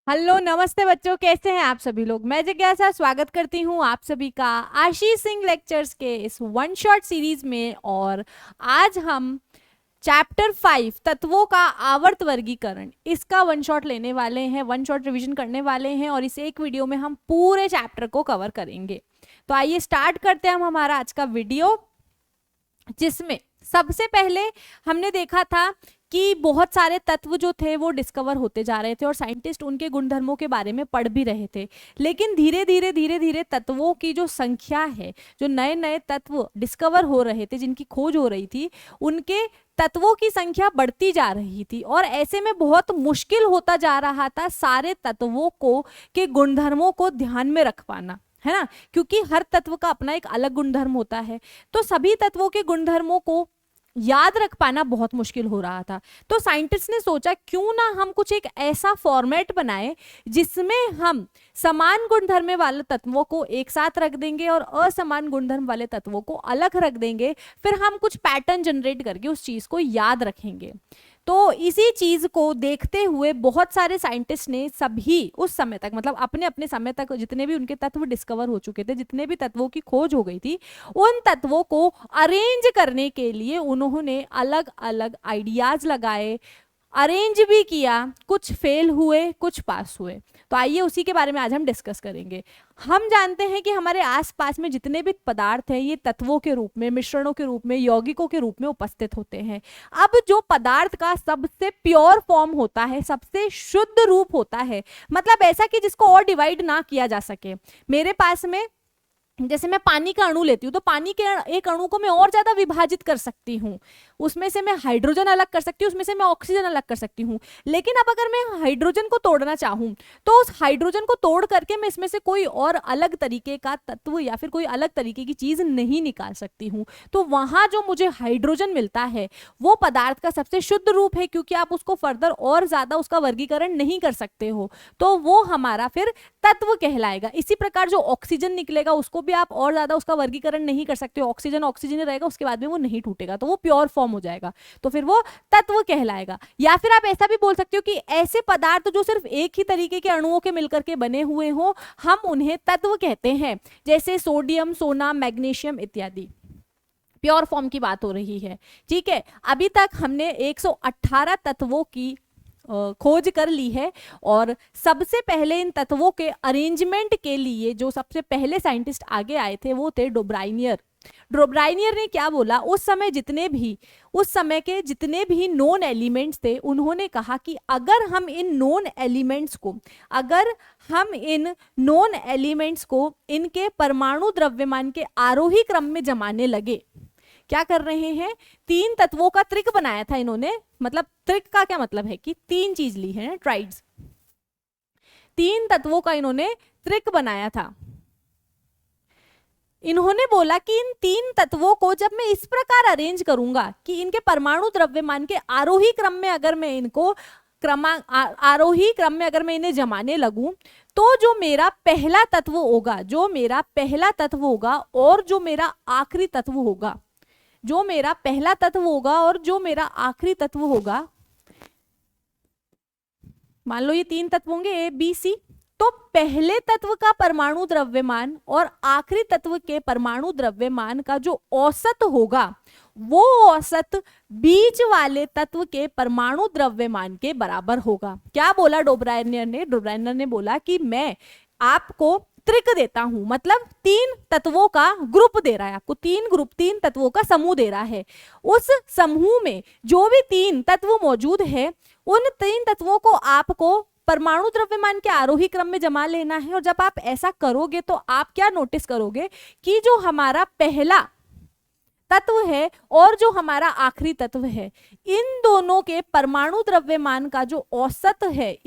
Hello नमस्ते बच्चों, कैसे हैं आप सभी लोग। मैं जिज्ञासा स्वागत करती हूं आप सभी का आशीष सिंह लेक्चर्स के इस वन शॉट सीरीज में। और आज हम चैप्टर 5 तत्वों का आवर्त वर्गीकरण इसका वन शॉट लेने वाले हैं, वन शॉट रिवीजन करने वाले हैं और इस एक वीडियो में हम पूरे चैप्टर को कवर करेंगे। तो आइए स्टार्ट करते हैं हम हमारा आज का वीडियो, जिसमें सबसे पहले हमने देखा था कि बहुत सारे तत्व जो थे वो डिस्कवर होते जा रहे थे और साइंटिस्ट उनके गुणधर्मों के बारे में पढ़ भी रहे थे। लेकिन धीरे धीरे धीरे धीरे तत्वों की जो संख्या है, जो नए नए तत्व डिस्कवर हो रहे थे, जिनकी खोज हो रही थी, उनके तत्वों की संख्या बढ़ती जा रही थी और ऐसे में बहुत मुश्किल होता जा रहा था सारे तत्वों को के गुणधर्मों को ध्यान में रख पाना, है ना। क्योंकि हर तत्व का अपना एक अलग गुणधर्म होता है, तो सभी तत्वों के गुणधर्मों को याद रख पाना बहुत मुश्किल हो रहा था। तो साइंटिस्ट ने सोचा क्यों ना हम कुछ एक ऐसा फॉर्मेट बनाए जिसमें हम समान गुणधर्म वाले तत्वों को एक साथ रख देंगे और असमान गुणधर्म वाले तत्वों को अलग रख देंगे, फिर हम कुछ पैटर्न जनरेट करके उस चीज को याद रखेंगे। तो इसी चीज को देखते हुए बहुत सारे साइंटिस्ट ने सभी उस समय तक, मतलब अपने अपने समय तक जितने भी उनके तत्व डिस्कवर हो चुके थे, जितने भी तत्वों की खोज हो गई थी, उन तत्वों को अरेंज करने के लिए उन्होंने अलग अलग आइडियाज लगाए, अरेंज भी किया। कुछ फेल हुए, कुछ पास हुए। तो आइए उसी के बारे में आज हम डिस्कस करेंगे। हम जानते हैं कि हमारे आसपास में जितने भी पदार्थ हैं ये तत्वों के रूप में, मिश्रणों के रूप में, यौगिकों के रूप में उपस्थित होते हैं। अब जो पदार्थ का सबसे प्योर फॉर्म होता है, सबसे शुद्ध रूप होता है, मतलब ऐसा कि जिसको और डिवाइड ना किया जा सके। मेरे पास में जैसे मैं पानी का अणु लेती हूँ तो पानी के एक अणु को मैं और ज्यादा विभाजित कर सकती हूँ, उसमें से मैं हाइड्रोजन अलग कर सकती हूँ, उसमें से मैं ऑक्सीजन अलग कर सकती हूँ। लेकिन अब अगर मैं हाइड्रोजन को तोड़ना चाहूँ तो उस हाइड्रोजन को तोड़ करके मैं इसमें से कोई और अलग तरीके का तत्व या फिर कोई अलग तरीके की चीज नहीं निकाल सकती हूँ। तो वहां जो मुझे हाइड्रोजन मिलता है वो पदार्थ का सबसे शुद्ध रूप है, क्योंकि आप उसको फर्दर और ज्यादा उसका वर्गीकरण नहीं कर सकते हो, तो वो हमारा फिर तत्व कहलाएगा। इसी प्रकार जो ऑक्सीजन निकलेगा उसको भी आप और ज्यादा उसका वर्गीकरण नहीं कर सकते हो, ऑक्सीजन ऑक्सीजन रहेगा, उसके बाद में वो नहीं टूटेगा, तो वो प्योर फॉर्म हो जाएगा, तो फिर वो तत्व कहलाएगा। या फिर आप ऐसा भी बोल सकते हो कि ऐसे पदार्थ जो सिर्फ एक ही तरीके के अणुओं के मिलकर के बने हुए हो, हम उन्हें तत्व कहते हैं। जैसे सोडियम, सोना, मैग्नीशियम इत्यादि, प्योर फॉर्म की बात हो रही है। ठीक है, अभी तक हमने 118 तत्वों की खोज कर ली है और सबसे पहले इन तत्वों के अरेंजमेंट के लिए जो सबसे पहले साइंटिस्ट आगे आए थे वो थे डोब्राइनियर। डोब्राइनियर ने क्या बोला, उस समय के जितने भी नोन एलिमेंट्स थे, उन्होंने कहा कि अगर हम इन नोन एलिमेंट्स को इनके परमाणु द्रव्यमान के आरोही क्रम में जमाने लगे। क्या कर रहे हैं, तीन तत्वों का त्रिक बनाया था इन्होंने। मतलब त्रिक का क्या मतलब है कि तीन चीज ली है, ट्राइड्स, तीन तत्वों का इन्होंने त्रिक बनाया था। इन्होंने बोला कि इन तीन तत्वों को जब मैं इस प्रकार अरेंज करूंगा कि इनके परमाणु द्रव्यमान के आरोही क्रम में अगर मैं इनको आरोही क्रम में अगर मैं इन्हें जमाने लगूं, तो जो मेरा पहला तत्व होगा और जो मेरा आखिरी तत्व होगा, मान लो ये तीन तत्व होंगे ए बी सी, तो पहले तत्व का परमाणु द्रव्यमान और आखिरी तत्व के परमाणु द्रव्यमान का जो औसत होगा, वो औसत बीच वाले तत्व के परमाणु द्रव्यमान के बराबर होगा। क्या बोला डोब्राइनियर ने बोला कि मैं आपको त्रिक देता हूं, मतलब तीन तत्वों का ग्रुप दे रहा है आपको, तीन तत्वों का समूह दे रहा है। उस समूह में जो भी तीन तत्व मौजूद है, उन तीन तत्वों को आपको परमाणु द्रव्यमान के आरोही क्रम में जमा लेना है। और जब आप ऐसा करोगे तो आप क्या नोटिस करोगे कि जो हमारा पहला तत्व है और जो हमारा आखिरी तत्व है, इन दोनों के परमाणु द्रव्यमान का जो औसत है,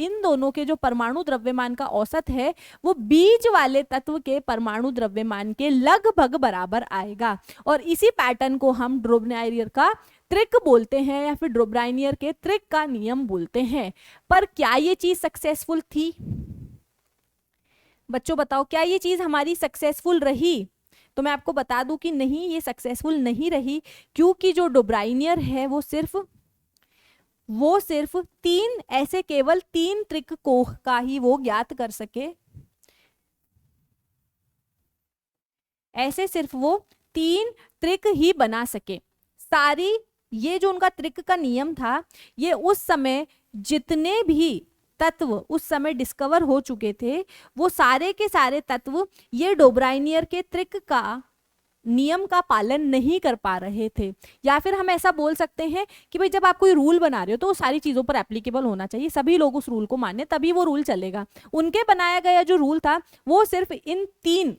वो बीच वाले तत्व के परमाणु द्रव्यमान के लगभग बराबर आएगा। और इसी पैटर्न को हम डोब्राइनियर का त्रिक बोलते हैं या फिर डोब्राइनियर के त्रिक का नियम बोलते हैं। पर क्या ये चीज सक्सेसफुल थी? बच्चों बताओ, क्या ये चीज हमारी सक्सेसफुल रही? तो मैं आपको बता दूं कि नहीं, ये सक्सेसफुल नहीं रही, क्योंकि जो डोब्राइनियर है वो सिर्फ वो सिर्फ तीन, ऐसे केवल 3 त्रिक को का ही वो ज्ञात कर सके, ऐसे सिर्फ वो 3 त्रिक ही बना सके। सारी, ये जो उनका त्रिक का नियम था, ये उस समय जितने भी तत्व उस समय डिस्कवर हो चुके थे, वो सारे के सारे तत्व ये डोब्राइनियर के त्रिक का नियम का पालन नहीं कर पा रहे थे। या फिर हम ऐसा बोल सकते हैं कि भाई जब आप कोई रूल बना रहे हो तो वो सारी चीजों पर एप्लीकेबल होना चाहिए, सभी लोग उस रूल को माने तभी वो रूल चलेगा। उनके बनाया गया जो रूल था वो सिर्फ इन 3,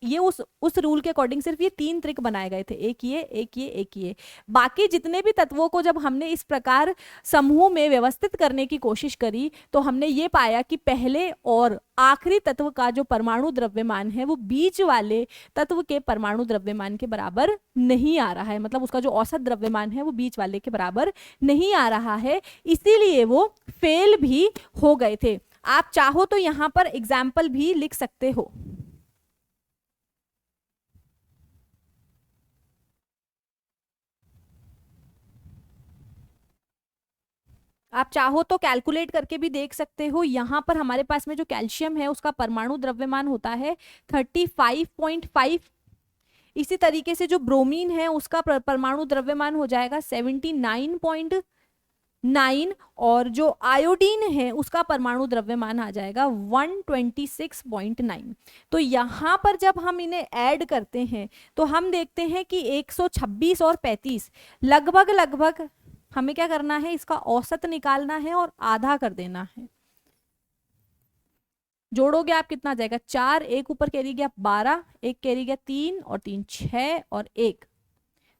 ये उस रूल के अकॉर्डिंग सिर्फ ये 3 ट्रिक बनाए गए थे, एक ये, एक ये, एक ये। बाकी जितने भी तत्वों को जब हमने इस प्रकार समूह में व्यवस्थित करने की कोशिश करी तो हमने ये पाया कि पहले और आखिरी तत्व का जो परमाणु द्रव्यमान है वो बीच वाले तत्व के परमाणु द्रव्यमान के बराबर नहीं आ रहा है, मतलब उसका जो औसत द्रव्यमान है वो बीच वाले के बराबर नहीं आ रहा है, इसीलिए वो फेल भी हो गए थे। आप चाहो तो यहाँ पर एग्जाम्पल भी लिख सकते हो। आप चाहो तो कैलकुलेट करके भी देख सकते हो। यहाँ पर हमारे पास में जो कैल्शियम है उसका परमाणु द्रव्यमान होता है 35.5। इसी तरीके से जो ब्रोमीन है उसका परमाणु द्रव्यमान हो जाएगा 79.9, और जो आयोडीन है उसका परमाणु द्रव्यमान आ जाएगा 126.9। तो यहाँ पर जब हम इन्हें ऐड करते हैं तो हम देखते हैं कि 126 और 35 लगभग लगभग हमें क्या करना है, इसका औसत निकालना है और आधा कर देना है। जोड़ोगे आप कितना आ जाएगा, 4, एक ऊपर कैरी गया 12, एक कैरी गया 3 और 3 6 और 1,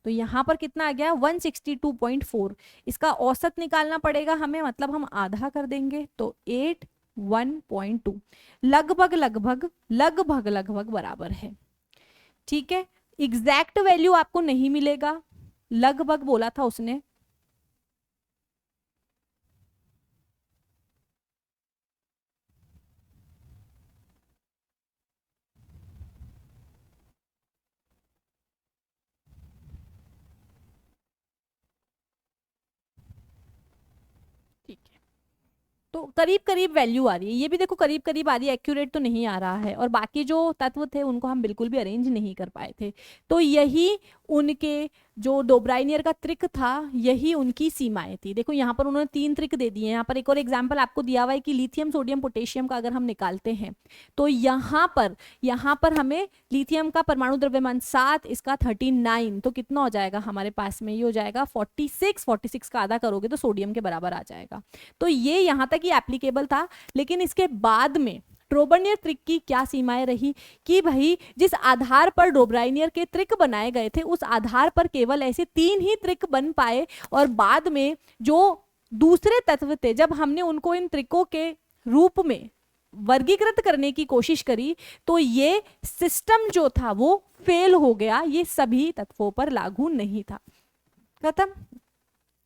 तो यहाँ पर कितना आ गया 162.4। इसका औसत निकालना पड़ेगा हमें, मतलब हम आधा कर देंगे तो 81.2, लगभग लगभग लगभग लगभग बराबर है। ठीक है, एग्जैक्ट वैल्यू आपको नहीं मिलेगा, लगभग बोला था उसने। ठीक है, तो करीब करीब वैल्यू आ रही है, ये भी देखो करीब करीब आ रही है, एक्यूरेट तो नहीं आ रहा है। और बाकी जो तत्व थे उनको हम बिल्कुल भी अरेंज नहीं कर पाए थे। तो यही उनके जो डोब्राइनियर का त्रिक था, यही उनकी सीमाएं थी। देखो यहाँ पर उन्होंने 3 त्रिक दे दिए हैं। यहाँ पर एक और एग्जाम्पल आपको दिया हुआ है कि लिथियम सोडियम पोटेशियम का अगर हम निकालते हैं तो यहाँ पर हमें लिथियम का परमाणु द्रव्यमान 7, इसका 39, तो कितना हो जाएगा हमारे पास में, ये हो जाएगा 46 का आधा करोगे तो सोडियम के बराबर आ जाएगा। तो ये यहाँ तक ही एप्लीकेबल था। लेकिन इसके बाद में डोब्राइनियर त्रिक की क्या सीमाएं रही कि भाई जिस आधार पर डोब्राइनियर के त्रिक बनाए गए थे उस आधार पर केवल ऐसे 3 ही त्रिक बन पाए, और बाद में जो दूसरे तत्व थे जब हमने उनको इन त्रिकों के रूप में वर्गीकृत करने की कोशिश करी तो ये सिस्टम जो था वो फेल हो गया, ये सभी तत्वों पर लागू नहीं था। खत्म,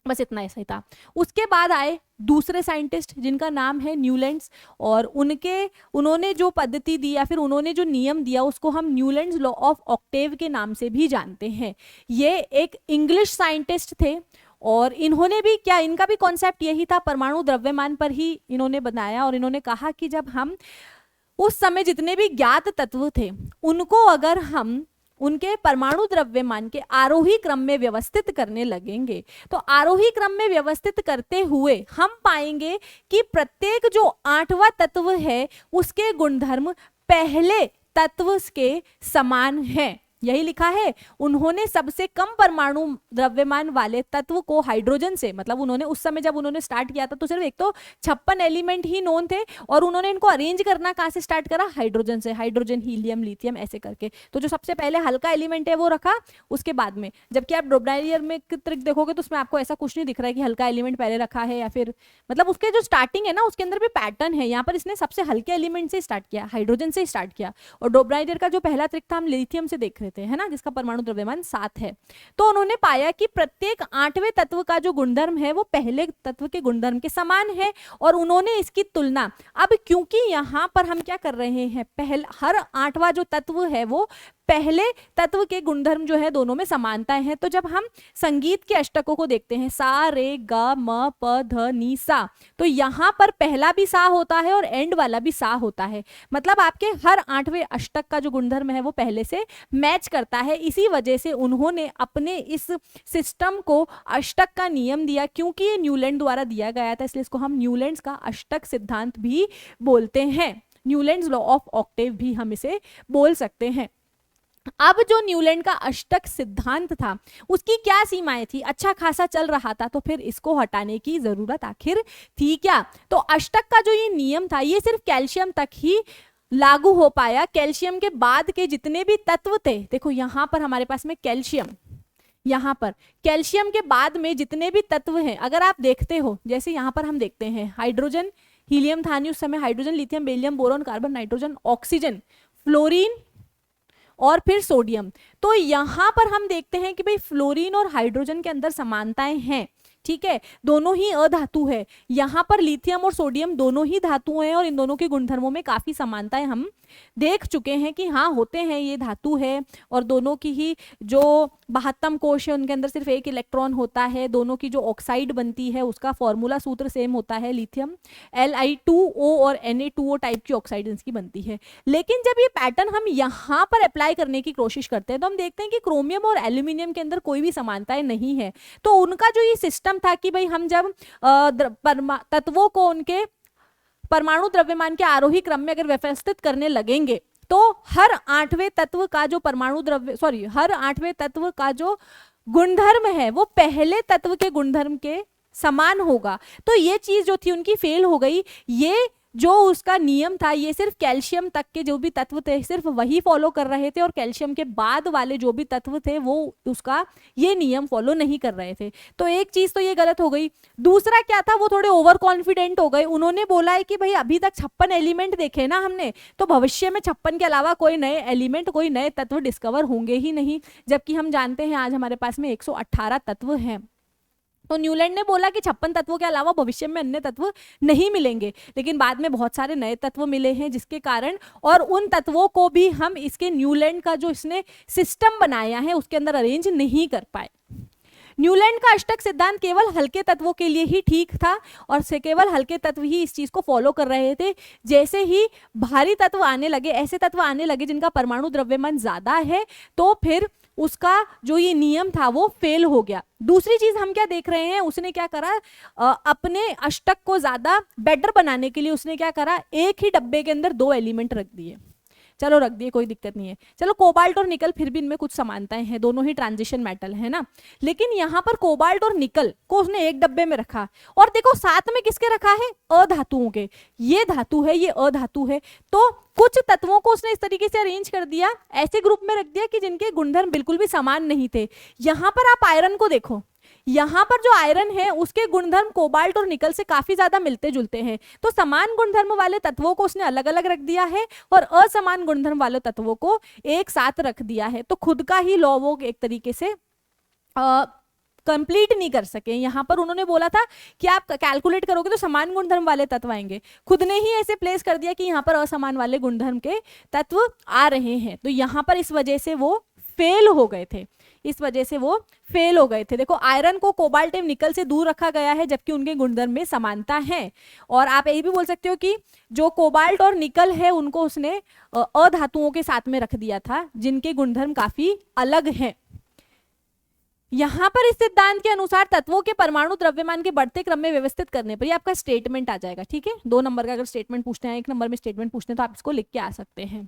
बस इतना ऐसा ही था। उसके बाद आए दूसरे साइंटिस्ट जिनका नाम है न्यूलैंड्स, और उन्होंने जो पद्धति दी या फिर उन्होंने जो नियम दिया उसको हम न्यूलैंड्स लॉ ऑफ ऑक्टेव के नाम से भी जानते हैं। ये एक इंग्लिश साइंटिस्ट थे और इन्होंने भी क्या, इनका भी कॉन्सेप्ट यही था, परमाणु द्रव्यमान पर ही इन्होंने बनाया। और इन्होंने कहा कि जब हम उस समय जितने भी ज्ञात तत्व थे उनको अगर हम उनके परमाणु द्रव्यमान के आरोही क्रम में व्यवस्थित करने लगेंगे तो आरोही क्रम में व्यवस्थित करते हुए हम पाएंगे कि प्रत्येक जो 8वां तत्व है उसके गुणधर्म पहले तत्व के समान हैं। यही लिखा है। उन्होंने सबसे कम परमाणु द्रव्यमान वाले तत्व को हाइड्रोजन से, मतलब उन्होंने उस समय जब उन्होंने स्टार्ट किया था तो सिर्फ एक तो 56 एलिमेंट ही नोन थे और उन्होंने इनको अरेंज करना कहाँ से स्टार्ट करा, हाइड्रोजन से, हाइड्रोजन हीलियम लिथियम ऐसे करके। तो जो सबसे पहले हल्का एलिमेंट है वो रखा उसके बाद में, जबकि आप डोब्राइनियर में ट्रिक देखोगे तो उसमें आपको ऐसा कुछ नहीं दिख रहा है कि हल्का एलिमेंट पहले रखा है या फिर, मतलब उसके जो स्टार्टिंग है ना उसके अंदर भी पैटर्न है। यहाँ पर इसने सबसे हल्के एलिमेंट से स्टार्ट किया, हाइड्रोजन से स्टार्ट किया। और डोब्राइनियर का जो पहला ट्रिक था हम लिथियम से देख रहे थे, है ना, जिसका परमाणु द्रव्यमान 7 है। तो उन्होंने पाया कि प्रत्येक 8वें तत्व का जो गुणधर्म है वो पहले तत्व के गुणधर्म के समान है और उन्होंने इसकी तुलना, अब क्योंकि यहाँ पर हम क्या कर रहे हैं, हर 8वां जो तत्व है वो पहले तत्व के गुणधर्म जो है दोनों में समानताएं हैं। तो जब हम संगीत के अष्टकों को देखते हैं, सा रे ग म प ध नी सा, तो यहाँ पर पहला भी सा होता है और एंड वाला भी सा होता है। मतलब आपके हर 8वें अष्टक का जो गुणधर्म है वो पहले से मैच करता है। इसी वजह से उन्होंने अपने इस सिस्टम को अष्टक का नियम दिया, क्योंकि ये न्यूलैंड द्वारा दिया गया था, इसलिए इसको हम न्यूलैंड्स का अष्टक सिद्धांत भी बोलते हैं। न्यूलैंड्स लॉ ऑफ ऑक्टेव भी हम इसे बोल सकते हैं। अब जो न्यूलैंड का अष्टक सिद्धांत था उसकी क्या सीमाएं थी? अच्छा खासा चल रहा था, तो फिर इसको हटाने की जरूरत आखिर थी क्या? तो अष्टक का जो ये नियम था ये सिर्फ कैल्शियम तक ही लागू हो पाया। कैल्शियम के बाद के जितने भी तत्व थे, देखो यहां पर हमारे पास में कैल्शियम, यहाँ पर कैल्शियम के बाद में जितने भी तत्व हैं, अगर आप देखते हो, जैसे यहाँ पर हम देखते हैं हाइड्रोजन, हीलियम था नहीं उस समय, hydrogen, lithium, beryllium, boron, carbon, nitrogen, oxygen, fluorine और फिर सोडियम। तो यहाँ पर हम देखते हैं कि भाई फ्लोरीन और हाइड्रोजन के अंदर समानताएं हैं, ठीक है, दोनों ही अधातु है। यहाँ पर लिथियम और सोडियम दोनों ही धातु हैं और इन दोनों के गुणधर्मों में काफी समानताएं हम देख चुके हैं कि हाँ होते हैं, ये धातु है और दोनों की ही जो 72 कोश है उनके अंदर सिर्फ एक इलेक्ट्रॉन होता है। दोनों की जो ऑक्साइड बनती है उसका फॉर्मूला सूत्र सेम होता है, लिथियम Li2O और Na2O टाइप की ऑक्साइड इसकी बनती है। लेकिन जब ये पैटर्न हम यहाँ पर अप्लाई करने की कोशिश करते हैं तो हम देखते हैं कि क्रोमियम और एल्यूमिनियम के अंदर कोई भी समानताएं नहीं है। तो उनका जो ये सिस्टम था कि भाई हम जब तत्वों को उनके परमाणु द्रव्यमान के आरोही क्रम में अगर व्यवस्थित करने लगेंगे तो हर 8वें तत्व का जो हर 8वें तत्व का जो गुणधर्म है वो पहले तत्व के गुणधर्म के समान होगा। तो ये चीज जो थी उनकी फेल हो गई। ये जो उसका नियम था ये सिर्फ कैल्शियम तक के जो भी तत्व थे सिर्फ वही फॉलो कर रहे थे और कैल्शियम के बाद वाले जो भी तत्व थे वो उसका ये नियम फॉलो नहीं कर रहे थे। तो एक चीज तो ये गलत हो गई। दूसरा क्या था, वो थोड़े ओवर कॉन्फिडेंट हो गए। उन्होंने बोला है कि भाई अभी तक 56 एलिमेंट देखे ना हमने, तो भविष्य में 56 के अलावा कोई नए एलिमेंट, कोई नए तत्व डिस्कवर होंगे ही नहीं, जबकि हम जानते हैं आज हमारे पास में 118 तत्व हैं। तो न्यूलैंड ने बोला कि 56 तत्वों के अलावा भविष्य में अन्य तत्व नहीं मिलेंगे, लेकिन बाद में बहुत सारे नए तत्व मिले हैं जिसके कारण, और उन तत्वों को भी हम इसके न्यूलैंड का जो इसने सिस्टम बनाया है उसके अंदर अरेंज नहीं कर पाए। न्यूलैंड का अष्टक सिद्धांत केवल हल्के तत्वों के लिए ही ठीक था और से केवल हल्के तत्व ही इस चीज को फॉलो कर रहे थे। जैसे ही भारी तत्व आने लगे, ऐसे तत्व आने लगे जिनका परमाणु द्रव्यमान ज्यादा है, तो फिर उसका जो ये नियम था वो फेल हो गया। दूसरी चीज हम क्या देख रहे हैं, उसने क्या करा, अपने अष्टक को ज्यादा बेटर बनाने के लिए उसने क्या करा, एक ही डब्बे के अंदर 2 एलिमेंट रख दिए। चलो रख दिए, कोई दिक्कत नहीं है। चलो कोबाल्ट और निकल फिर भी इनमें कुछ समानताएं हैं, दोनों ही ट्रांजिशन मेटल है ना, लेकिन यहाँ पर कोबाल्ट और निकल को उसने एक डब्बे में रखा और देखो साथ में किसके रखा है, अधातुओं के। ये धातु है, ये अधातु है, तो कुछ तत्वों को उसने इस तरीके से अरेंज कर दिया, ऐसे ग्रुप में रख दिया कि जिनके गुणधर्म बिल्कुल भी समान नहीं थे। यहाँ पर आप आयरन को देखो, यहाँ पर जो आयरन है उसके गुणधर्म कोबाल्ट और निकल से काफी ज्यादा मिलते जुलते हैं, तो समान गुणधर्म वाले तत्वों को उसने अलग अलग रख दिया है और असमान गुणधर्म वाले तत्वों को एक साथ रख दिया है। तो खुद का ही लॉ वो एक तरीके से कंप्लीट नहीं कर सके। यहाँ पर उन्होंने बोला था कि आप कैलकुलेट करोगे तो समान गुणधर्म वाले तत्व आएंगे, खुद ने ही ऐसे प्लेस कर दिया कि यहाँ पर असमान वाले गुणधर्म के तत्व आ रहे हैं। तो यहाँ पर इस वजह से वो फेल हो गए थे, इस वजह से वो फेल हो गए थे। देखो आयरन को कोबाल्ट एवं निकल से दूर रखा गया है जबकि उनके गुणधर्म में समानता है। और आप ये भी बोल सकते हो कि जो कोबाल्ट और निकल है उनको उसने अधातुओं के साथ में रख दिया था जिनके गुणधर्म काफी अलग हैं। यहाँ पर इस सिद्धांत के अनुसार तत्वों के परमाणु द्रव्यमान के बढ़ते क्रम में व्यवस्थित करने पर ये आपका स्टेटमेंट आ जाएगा, ठीक है। 2 नंबर का अगर स्टेटमेंट पूछते हैं, 1 नंबर में स्टेटमेंट पूछते हैं तो आप इसको लिख के आ सकते हैं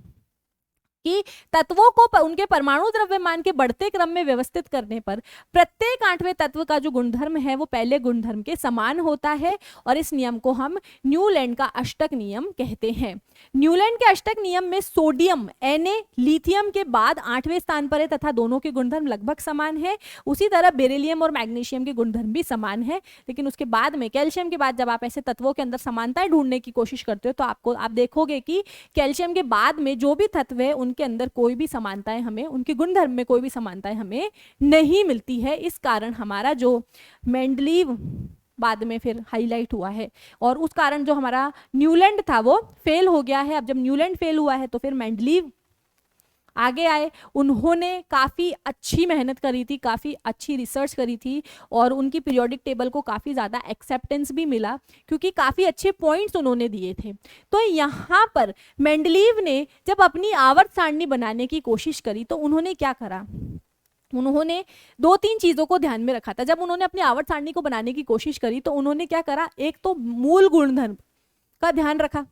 कि तत्वों को उनके परमाणु द्रव्यमान के बढ़ते क्रम में व्यवस्थित करने पर प्रत्येक 8वें तत्व का जो गुणधर्म है वो पहले गुणधर्म के समान होता है और इस नियम को हम न्यूलैंड का अष्टक नियम कहते हैं। न्यूलैंड के अष्टक नियम में सोडियम Na लिथियम के बाद 8वें स्थान पर है तथा दोनों के गुणधर्म लगभग समान है। उसी तरह बेरिलियम और मैग्नीशियम के गुणधर्म भी समान है, लेकिन उसके बाद में कैल्शियम के बाद जब आप ऐसे तत्वों के अंदर समानताएं ढूंढने की कोशिश करते हो तो आप देखोगे कि कैल्शियम के बाद में जो भी तत्व है उनके अंदर कोई भी समानताएं हमें, उनके गुणधर्म में कोई भी समानताएं हमें नहीं मिलती है। इस कारण हमारा जो मेंडलीव बाद में फिर हाईलाइट हुआ है और उस कारण जो हमारा न्यूलैंड था वो फेल हो गया है। अब जब न्यूलैंड फेल हुआ है तो फिर मेंडलीव आगे आए, उन्होंने काफ़ी अच्छी मेहनत करी थी, काफ़ी अच्छी रिसर्च करी थी और उनकी पीरियोडिक टेबल को काफ़ी ज़्यादा एक्सेप्टेंस भी मिला क्योंकि काफ़ी अच्छे पॉइंट्स उन्होंने दिए थे। तो यहाँ पर मेंडलीव ने जब अपनी आवर्त सारणी बनाने की कोशिश करी तो उन्होंने क्या करा, उन्होंने 2-3 चीज़ों को ध्यान में रखा था। जब उन्होंने अपनी आवर्त सारणी को बनाने की कोशिश करी तो उन्होंने क्या करा, एक तो मूल गुणधर्म का ध्यान रखा,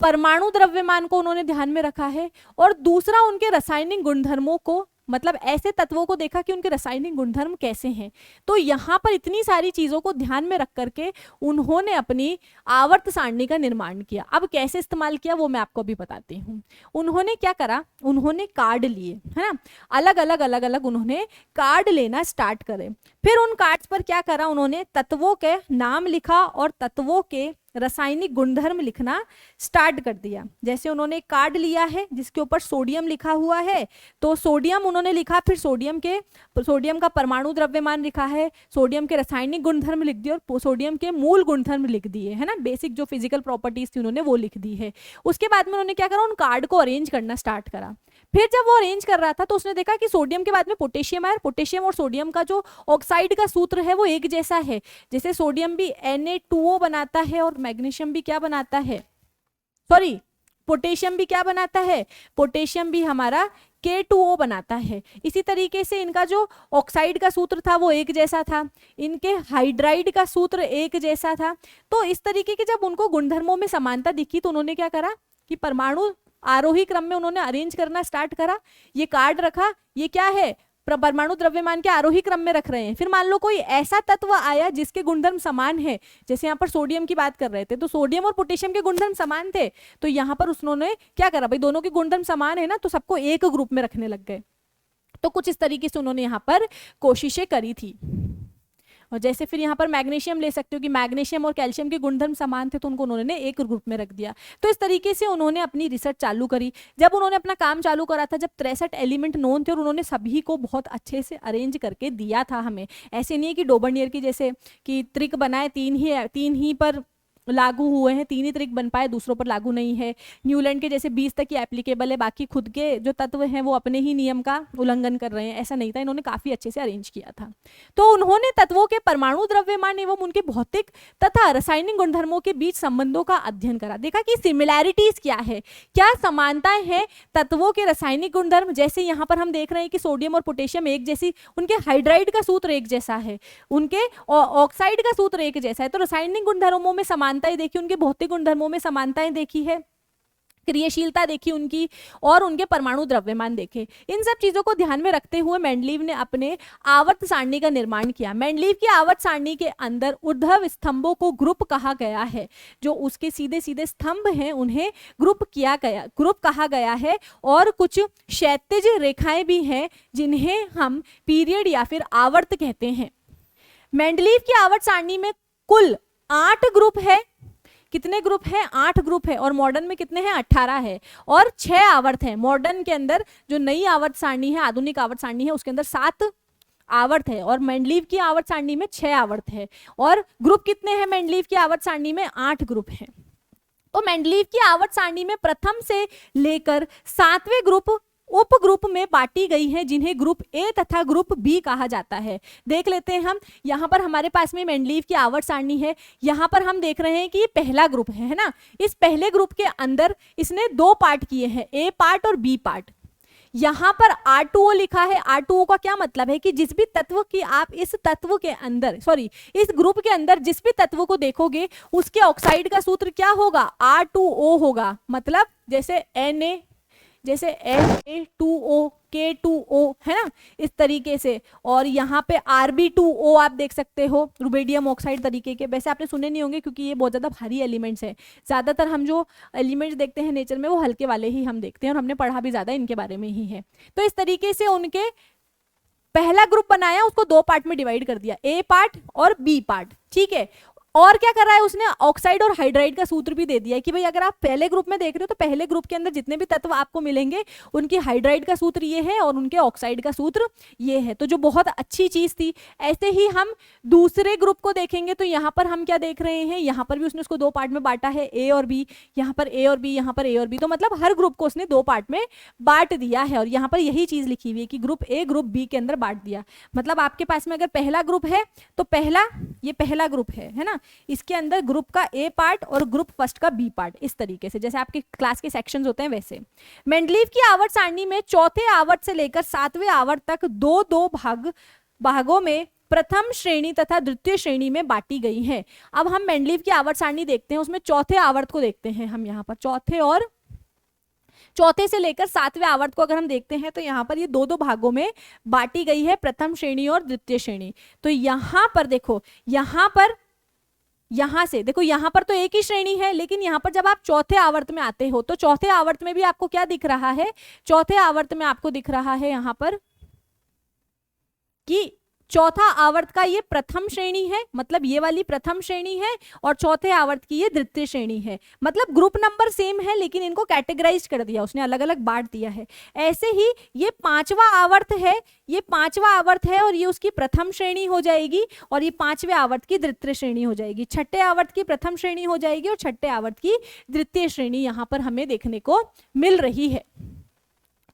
परमाणु द्रव्यमान को उन्होंने ध्यान में रखा है और दूसरा उनके रासायनिक गुणधर्मों को, मतलब ऐसे तत्वों को देखा कि उनके रासायनिक गुणधर्म कैसे हैं। तो यहाँ पर इतनी सारी चीज़ों को ध्यान में रख करके उन्होंने अपनी आवर्त सारणी का निर्माण किया। अब कैसे इस्तेमाल किया वो मैं आपको अभी बताती हूँ। उन्होंने क्या करा, उन्होंने कार्ड लिए, है ना, अलग अलग उन्होंने कार्ड लेना स्टार्ट करे। फिर उन कार्ड्स पर क्या करा, उन्होंने तत्वों के नाम लिखा और तत्वों के रासायनिक गुणधर्म लिखना स्टार्ट कर दिया। जैसे उन्होंने कार्ड लिया है जिसके ऊपर सोडियम लिखा हुआ है, तो सोडियम उन्होंने लिखा, फिर सोडियम का परमाणु द्रव्यमान लिखा है, सोडियम के रासायनिक गुणधर्म लिख दिए और सोडियम के मूल गुणधर्म लिख दिए, है ना, बेसिक जो फिजिकल प्रॉपर्टीज थी उन्होंने वो लिख दी है। उसके बाद में उन्होंने क्या करा, उन कार्ड को अरेंज करना स्टार्ट करा। फिर जब वो अरेंज कर रहा था तो उसने देखा कि सोडियम के बाद में पोटेशियम आया, पोटेशियम और सोडियम का जो ऑक्साइड का सूत्र है वो एक जैसा है। जैसे सोडियम भी Na2O बनाता है और मैग्नीशियम भी क्या बनाता है, सॉरी पोटेशियम भी क्या बनाता है, पोटेशियम भी हमारा K2O बनाता है। इसी तरीके से इनका जो ऑक्साइड का सूत्र था वो एक जैसा था, इनके हाइड्राइड का सूत्र एक जैसा था। तो इस तरीके के जब उनको गुणधर्मों में समानता दिखी तो उन्होंने क्या करा कि परमाणु आरोही क्रम में उन्होंने अरेंज करना स्टार्ट करा। ये कार्ड रखा, ये क्या है, परमाणु द्रव्यमान के आरोही क्रम में रख रहे हैं। फिर मान लो कोई ऐसा तत्व आया जिसके गुणधर्म समान है, जैसे यहाँ पर सोडियम की बात कर रहे थे तो सोडियम और पोटेशियम के गुणधर्म समान थे, तो यहाँ पर उन्होंने क्या करा, भाई दोनों के गुणधर्म समान है ना, तो सबको एक ग्रुप में रखने लग गए। तो कुछ इस तरीके से उन्होंने यहाँ पर कोशिशें करी थी। और जैसे फिर यहाँ पर मैग्नीशियम ले सकते हो कि मैग्नीशियम और कैल्शियम के गुणधर्म समान थे तो उनको उन्होंने एक ग्रुप में रख दिया। तो इस तरीके से उन्होंने अपनी रिसर्च चालू करी। जब उन्होंने अपना काम चालू करा था, जब 63 एलिमेंट नोन थे और उन्होंने सभी को बहुत अच्छे से अरेंज करके दिया था हमें, ऐसे नहीं है कि डोबर्नियर की जैसे कि त्रिक बनाए तीन ही पर लागू हुए हैं, 3 ही तरीक बन पाए, दूसरों पर लागू नहीं है। न्यूलैंड के जैसे 20 तक ही एप्लीकेबल है, बाकी खुद के जो तत्व हैं वो अपने ही नियम का उल्लंघन कर रहे हैं, ऐसा नहीं था। इन्होंने काफी अच्छे से अरेंज किया था। तो उन्होंने तत्वों के परमाणु द्रव्यमान एवं उनके भौतिक तथा रासायनिक गुणधर्मों के बीच संबंधों का अध्ययन करा। देखा कि सिमिलैरिटीज क्या है, क्या समानताएं हैं तत्वों के रासायनिक गुणधर्म। जैसे यहाँ पर हम देख रहे हैं कि सोडियम और पोटेशियम एक जैसी, उनके हाइड्राइड का सूत्र एक जैसा है, उनके ऑक्साइड का सूत्र एक जैसा है। तो रासायनिक गुणधर्मों में समानताएं देखी, उनके भौतिक गुणधर्मों में समानताएं देखी है, क्रियाशीलता देखी उनकी, और उनके परमाणु द्रव्यमान देखे। इन सब चीजों को ध्यान में रखते हुए मेंडलीव ने अपने आवर्त सारणी का निर्माण किया। मेंडलीव की आवर्त सारणी के अंदर ऊर्ध्व स्तंभों को ग्रुप कहा गया है, जो उसके सीधे सीधे स्तंभ हैं उन्हें ग्रुप कहा गया है, और कुछ क्षैतिज रेखाएं भी हैं जिन्हें हम पीरियड या फिर आवर्त कहते हैं। मेंडलीव की आवर्त सारणी में कुल 8 ग्रुप है। कितने ग्रुप हैं? 8 ग्रुप है। और मॉडर्न में कितने हैं? 18 है। और 6 आवर्त हैं। मॉडर्न के अंदर जो नई आवर्त सारणी है, आधुनिक आवर्त सारणी है, उसके अंदर 7 आवर्त है, और मेंडलीव की आवर्त सारणी में 6 आवर्त है। और ग्रुप कितने हैं मेंडलीव की आवर्त सारणी में? 8 ग्रुप हैं। तो मेंडलीव की आवर्त सारणी में प्रथम से लेकर 7वें ग्रुप उप ग्रुप में बांटी गई है, जिन्हें ग्रुप ए तथा ग्रुप बी कहा जाता है। देख लेते हैं हम, यहाँ पर हमारे पास में मेंडलीव की आवर्त सारणी है। यहाँ पर हम देख रहे हैं कि ये पहला ग्रुप है ना। इस पहले ग्रुप के अंदर इसने 2 पार्ट किए हैं, ए पार्ट और बी पार्ट। यहाँ पर R2O लिखा है। R2O का क्या मतलब है कि जिस भी तत्व की आप इस तत्व के अंदर, सॉरी इस ग्रुप के अंदर जिस भी तत्व को देखोगे उसके ऑक्साइड का सूत्र क्या होगा? R2O होगा। मतलब जैसे Na, जैसे Na2O, K2O, है ना, इस तरीके से। और यहाँ पे Rb2O आप देख सकते हो, रुबेडियम ऑक्साइड तरीके के। वैसे आपने सुने नहीं होंगे क्योंकि ये बहुत ज़्यादा भारी एलिमेंट्स हैं। ज़्यादातर हम जो एलिमेंट्स देखते हैं नेचर में वो हल्के वाले ही हम देखते हैं, और हमने पढ़ा भी ज़्यादा इनके बारे में ही है। तो इस तरीके से उनके पहला ग्रुप बनाया, उसको 2 पार्ट में डिवाइड कर दिया, ए पार्ट और बी पार्ट। ठीक है। और क्या कर रहा है उसने, ऑक्साइड और हाइड्राइड का सूत्र भी दे दिया है कि भाई अगर आप पहले ग्रुप में देख रहे हो तो पहले ग्रुप के अंदर जितने भी तत्व आपको मिलेंगे उनकी हाइड्राइड का सूत्र ये है और उनके ऑक्साइड का सूत्र ये है, तो जो बहुत अच्छी चीज थी। ऐसे ही हम दूसरे ग्रुप को देखेंगे तो यहाँ पर हम क्या देख रहे हैं, यहाँ पर भी उसने उसको दो पार्ट में बांटा है, ए और बी, यहाँ पर ए और बी, यहाँ पर ए और बी, तो मतलब हर ग्रुप को उसने दो पार्ट में बांट दिया है। और यहाँ पर यही चीज लिखी हुई है कि ग्रुप ए ग्रुप बी के अंदर बांट दिया। मतलब आपके पास में अगर पहला ग्रुप है तो ये पहला ग्रुप है ना, इसके अंदर ग्रुप का ए पार्ट और ग्रुप फर्स्ट का बी पार्ट, इस तरीके से जैसे आपके क्लास के सेक्शंस होते हैं वैसे। मेंडलीव की आवर्त सारणी में चौथे आवर्त से लेकर सातवें आवर्त तक दो दो भागों में प्रथम श्रेणी तथा द्वितीय श्रेणी में बांटी गई है। अब हम मेंडलीव की आवर्त सारणी देखते हैं, उसमें चौथे आवर्त को देखते हैं हम। यहाँ पर चौथे से लेकर सातवें आवर्त को अगर हम देखते हैं तो यहाँ पर ये दो दो भागों में बांटी गई है, प्रथम श्रेणी और द्वितीय श्रेणी। तो यहाँ पर देखो, यहाँ से देखो, यहाँ पर तो एक ही श्रेणी है, लेकिन यहाँ पर जब आप चौथे आवर्त में आते हो तो चौथे आवर्त में भी आपको क्या दिख रहा है, चौथे आवर्त में आपको दिख रहा है यहाँ पर कि चौथा आवर्त का ये प्रथम श्रेणी है, मतलब ये वाली प्रथम श्रेणी है, और चौथे आवर्त की ये द्वितीय श्रेणी है। मतलब ग्रुप नंबर सेम है लेकिन इनको कैटेगराइज कर दिया उसने, अलग अलग बांट दिया है। ऐसे ही ये पांचवा आवर्त है, ये पांचवा आवर्त है और ये उसकी प्रथम श्रेणी हो जाएगी और ये पांचवें आवर्त की द्वितीय श्रेणी हो जाएगी। छठे आवर्त की प्रथम श्रेणी हो जाएगी और छठे आवर्त की द्वितीय श्रेणी यहाँ पर हमें देखने को मिल रही है।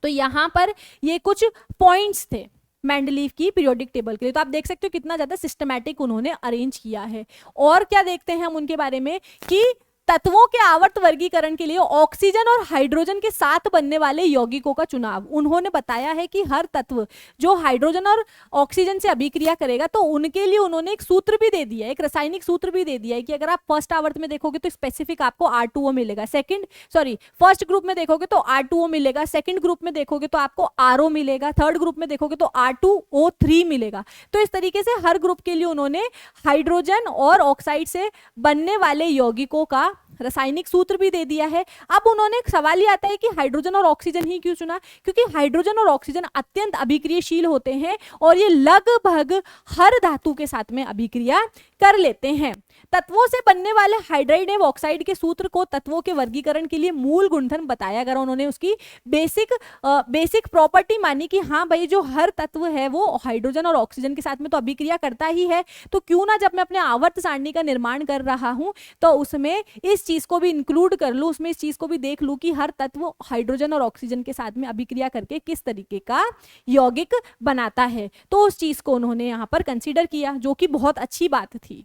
तो यहाँ पर ये कुछ पॉइंट्स थे मेंडलीव की पीरियोडिक टेबल के लिए। तो आप देख सकते हो कितना ज्यादा सिस्टमैटिक उन्होंने अरेंज किया है। और क्या देखते हैं हम उनके बारे में कि तत्वों के आवर्त वर्गीकरण के लिए ऑक्सीजन और हाइड्रोजन के साथ बनने वाले यौगिकों का चुनाव। उन्होंने बताया है कि हर तत्व जो हाइड्रोजन और ऑक्सीजन से अभिक्रिया करेगा तो उनके लिए उन्होंने एक सूत्र भी दे दिया है, एक रासायनिक सूत्र भी दे दिया है कि अगर आप फर्स्ट आवर्त में देखोगे तो स्पेसिफिक आपको R2O मिलेगा, फर्स्ट ग्रुप में देखोगे तो R2O मिलेगा, सेकेंड ग्रुप में देखोगे तो आपको RO मिलेगा, थर्ड ग्रुप में देखोगे तो R2O3 मिलेगा। तो इस तरीके से हर ग्रुप के लिए उन्होंने हाइड्रोजन और ऑक्साइड से बनने वाले यौगिकों का रासायनिक सूत्र भी दे दिया है। अब उन्होंने एक सवाल ये आता है कि हाइड्रोजन और ऑक्सीजन ही क्यों चुना, क्योंकि हाइड्रोजन और ऑक्सीजन अत्यंत अभिक्रियाशील होते हैं और ये लगभग हर धातु के साथ में अभिक्रिया कर लेते हैं। तत्वों से बनने वाले हाइड्राइड एवं ऑक्साइड के सूत्र को तत्वों के वर्गीकरण के लिए मूल गुणधर्म बताया गया। उन्होंने उसकी बेसिक प्रॉपर्टी मानी कि हाँ भाई जो हर तत्व है वो हाइड्रोजन और ऑक्सीजन के साथ में तो अभिक्रिया करता ही है, तो क्यों ना जब मैं अपने आवर्त सारणी का निर्माण कर रहा हूं तो उसमें इस चीज को भी इंक्लूड कर लूं, उसमें इस चीज को भी देख लूं कि हर तत्व हाइड्रोजन और ऑक्सीजन के साथ में अभिक्रिया करके किस तरीके का यौगिक बनाता है। तो उस चीज को उन्होंने यहाँ पर कंसीडर किया, जो कि बहुत अच्छी बात थी।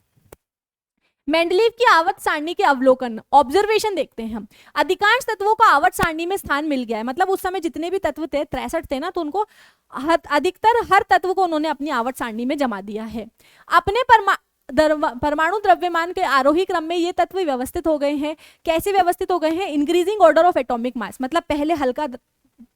मेंडलीव की आवर्त सारणी के अवलोकन, ऑब्जर्वेशन देखते हैं हम। अधिकांश तत्वों को आवर्त सारणी में स्थान मिल गया है, मतलब उस समय जितने भी तत्व थे 63 थे ना, तो उनको अधिकतर हर तत्व को उन्होंने अपनी आवर्त सारणी में जमा दिया है। अपने परमाणु द्रव्यमान के आरोही क्रम में ये तत्व व्यवस्थित हो गए हैं। कैसे व्यवस्थित हो गए हैं? Increasing order of atomic mass, मतलब पहले हल्का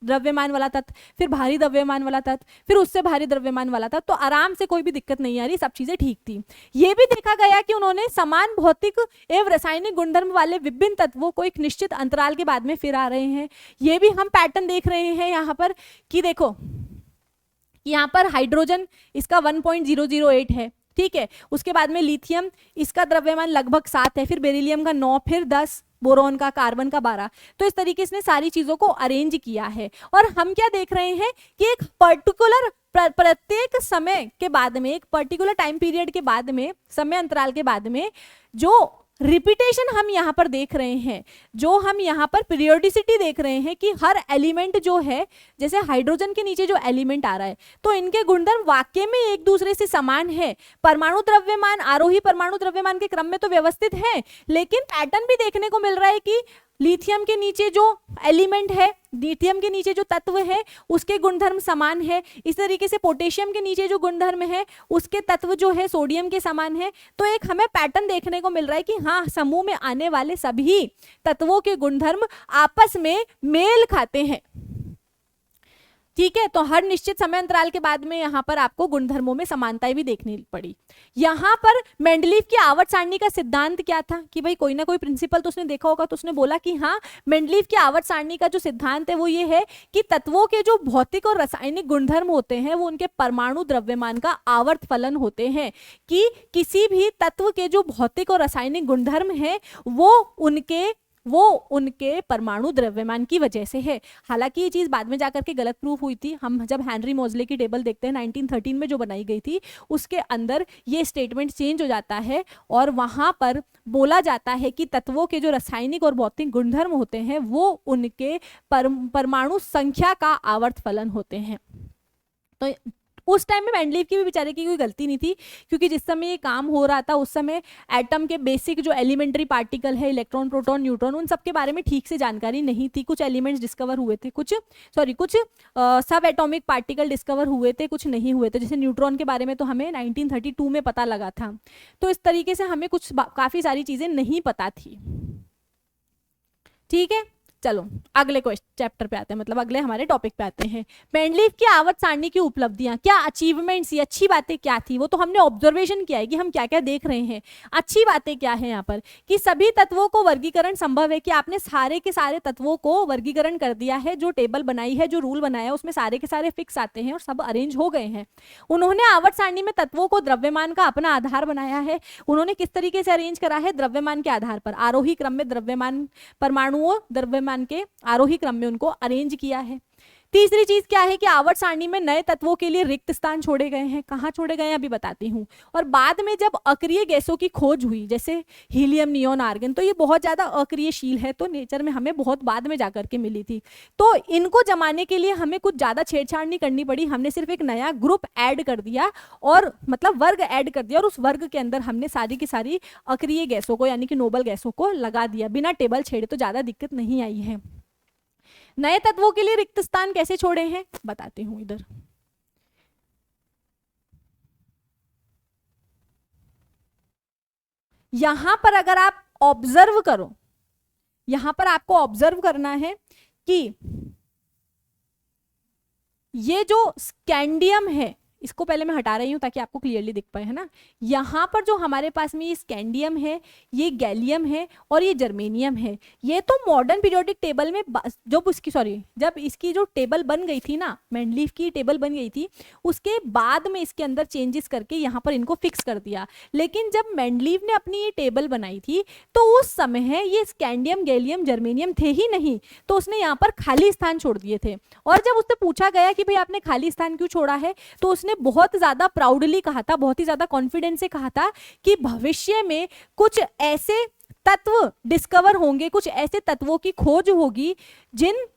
द्रव्यमान वाला तत्व, फिर भारी द्रव्यमान वाला तत्व, फिर उससे भारी द्रव्यमान वाला तत्व, तो आराम से कोई भी दिक्कत नहीं आ रही, सब चीजें ठीक थी। ये भी देखा गया कि उन्होंने समान भौतिक एवं रासायनिक गुणधर्म वाले विभिन्न तत्वों को एक निश्चित अंतराल के बाद में फिर आ रहे हैं। ये भी हम पैटर्न देख रहे हैं यहाँ पर कि देखो यहाँ पर हाइड्रोजन इसका 1.008 है, ठीक है। उसके बाद में लिथियम, इसका द्रव्यमान लगभग 7 है, फिर बेरिलियम का 9, फिर 10, बोरोन का, कार्बन का 12। तो इस तरीके से सारी चीजों को अरेंज किया है। और हम क्या देख रहे हैं कि एक पर्टिकुलर प्रत्येक समय के बाद में, एक पर्टिकुलर टाइम पीरियड के बाद में, समय अंतराल के बाद में जो रिपीटेशन हम यहाँ पर देख रहे हैं, जो हम यहाँ पर पीरियोडिसिटी देख रहे हैं कि हर एलिमेंट जो है, जैसे हाइड्रोजन के नीचे जो एलिमेंट आ रहा है तो इनके गुणधर्म वाकई में एक दूसरे से समान है। परमाणु द्रव्यमान आरोही परमाणु द्रव्यमान के क्रम में तो व्यवस्थित है, लेकिन पैटर्न भी देखने को मिल रहा है कि लिथियम के नीचे जो एलिमेंट है, लिथियम के नीचे जो तत्व है उसके गुणधर्म समान है। इस तरीके से पोटेशियम के नीचे जो गुणधर्म है उसके तत्व जो है सोडियम के समान है। तो एक हमें पैटर्न देखने को मिल रहा है कि हाँ, समूह में आने वाले सभी तत्वों के गुणधर्म आपस में मेल खाते हैं। ठीक है, तो हर निश्चित समय अंतराल के बाद में यहाँ पर आपको गुणधर्मों में समानताएं भी देखनी पड़ी। यहाँ पर मेंडलीव की आवर्त सारणी का सिद्धांत क्या था कि भाई कोई ना कोई प्रिंसिपल तो उसने देखा होगा, तो उसने बोला कि हाँ, मेंडलीव की आवर्त सारणी का जो सिद्धांत है वो ये है कि तत्वों के जो भौतिक और रासायनिक गुणधर्म होते हैं वो उनके परमाणु द्रव्यमान का आवर्त फलन होते हैं, कि किसी भी तत्व के जो भौतिक और रासायनिक गुणधर्म है वो उनके परमाणु द्रव्यमान की वजह से है। हालांकि ये चीज बाद में जाकर के गलत प्रूफ हुई थी। हम जब हेनरी मोजले की टेबल देखते हैं 1913 में जो बनाई गई थी, उसके अंदर ये स्टेटमेंट चेंज हो जाता है और वहां पर बोला जाता है कि तत्वों के जो रासायनिक और भौतिक गुणधर्म होते हैं वो उनके परमाणु संख्या का आवर्त फलन होते हैं। तो उस टाइम में मेंडलीव की भी बेचारे की कोई गलती नहीं थी, क्योंकि जिस समय ये काम हो रहा था उस समय एटम के बेसिक जो एलिमेंट्री पार्टिकल है, इलेक्ट्रॉन, प्रोटॉन, न्यूट्रॉन, उन सब के बारे में ठीक से जानकारी नहीं थी। कुछ एलिमेंट्स डिस्कवर हुए थे, कुछ सब एटॉमिक पार्टिकल डिस्कवर हुए थे, कुछ नहीं हुए थे। जैसे न्यूट्रॉन के बारे में तो हमें 1932 में पता लगा था। तो इस तरीके से हमें काफी सारी चीजें नहीं पता थी। ठीक है, चलो अगले चैप्टर पे आते हैं, मतलब अगले हमारे टॉपिक पे आते हैं। मेंडलीव की आवर्त सारणी की उपलब्धियां, क्या अचीवमेंट्स, ये अच्छी बातें क्या थी, वो तो हमने ऑब्जर्वेशन किया है कि हम क्या क्या देख रहे हैं। अच्छी बातें क्या है यहाँ पर, कि सभी तत्वों को वर्गीकरण संभव है, कि आपने सारे के सारे तत्वों को वर्गीकरण कर दिया है। जो टेबल बनाई है, जो रूल बनाया है, उसमें सारे के सारे फिक्स आते हैं और सब अरेंज हो गए हैं। उन्होंने आवर्त सारणी में तत्वों को द्रव्यमान का अपना आधार बनाया है। उन्होंने किस तरीके से अरेंज करा है, द्रव्यमान के आधार पर, आरोही क्रम में द्रव्यमान, परमाणुओं द्रव्यमान के आरोही क्रम में उनको अरेंज किया है। तीसरी चीज क्या है कि आवर्त सारणी में नए तत्वों के लिए रिक्त स्थान छोड़े गए हैं। कहां छोड़े गए हैं अभी बताती हूं। और बाद में जब अक्रिय गैसों की खोज हुई, जैसे हीलियम, नियोन, आर्गन, तो ये बहुत ज्यादा अक्रियशील है, तो नेचर में हमें बहुत बाद में जाकर के मिली थी। तो इनको जमाने के लिए हमें कुछ ज्यादा छेड़छाड़ नहीं करनी पड़ी, हमने सिर्फ एक नया ग्रुप ऐड कर दिया, और मतलब वर्ग ऐड कर दिया, और उस वर्ग के अंदर हमने सारी की सारी अक्रिय गैसों को यानी कि नोबल गैसों को लगा दिया, बिना टेबल छेड़े, तो ज्यादा दिक्कत नहीं आई है। नए तत्वों के लिए रिक्त स्थान कैसे छोड़े हैं बताती हूं इधर। यहां पर अगर आप ऑब्जर्व करो, यहां पर आपको ऑब्जर्व करना है कि ये जो स्कैंडियम है, इसको पहले मैं हटा रही हूं ताकि आपको क्लियरली दिख पाए, है ना। यहाँ पर जो हमारे पास में ये स्कैंडियम है, ये गैलियम है और ये जर्मेनियम है। ये तो मॉडर्न पीरियोडिक टेबल में जब इसकी जो टेबल बन गई थी ना, मेंडलीव की टेबल बन गई थी, उसके बाद में इसके अंदर चेंजेस करके यहाँ पर इनको फिक्स कर दिया। लेकिन जब मेंडलीव ने अपनी ये टेबल बनाई थी तो उस समय ये स्कैंडियम, गैलियम, जर्मेनियम थे ही नहीं, तो उसने यहाँ पर खाली स्थान छोड़ दिए थे। और जब उससे पूछा गया कि भाई आपने खाली स्थान क्यों छोड़ा है, तो उसने बहुत ज्यादा प्राउडली कहा था, बहुत ही ज्यादा कॉन्फिडेंस से कहा था कि भविष्य में कुछ ऐसे तत्व डिस्कवर होंगे, कुछ ऐसे तत्वों की खोज होगी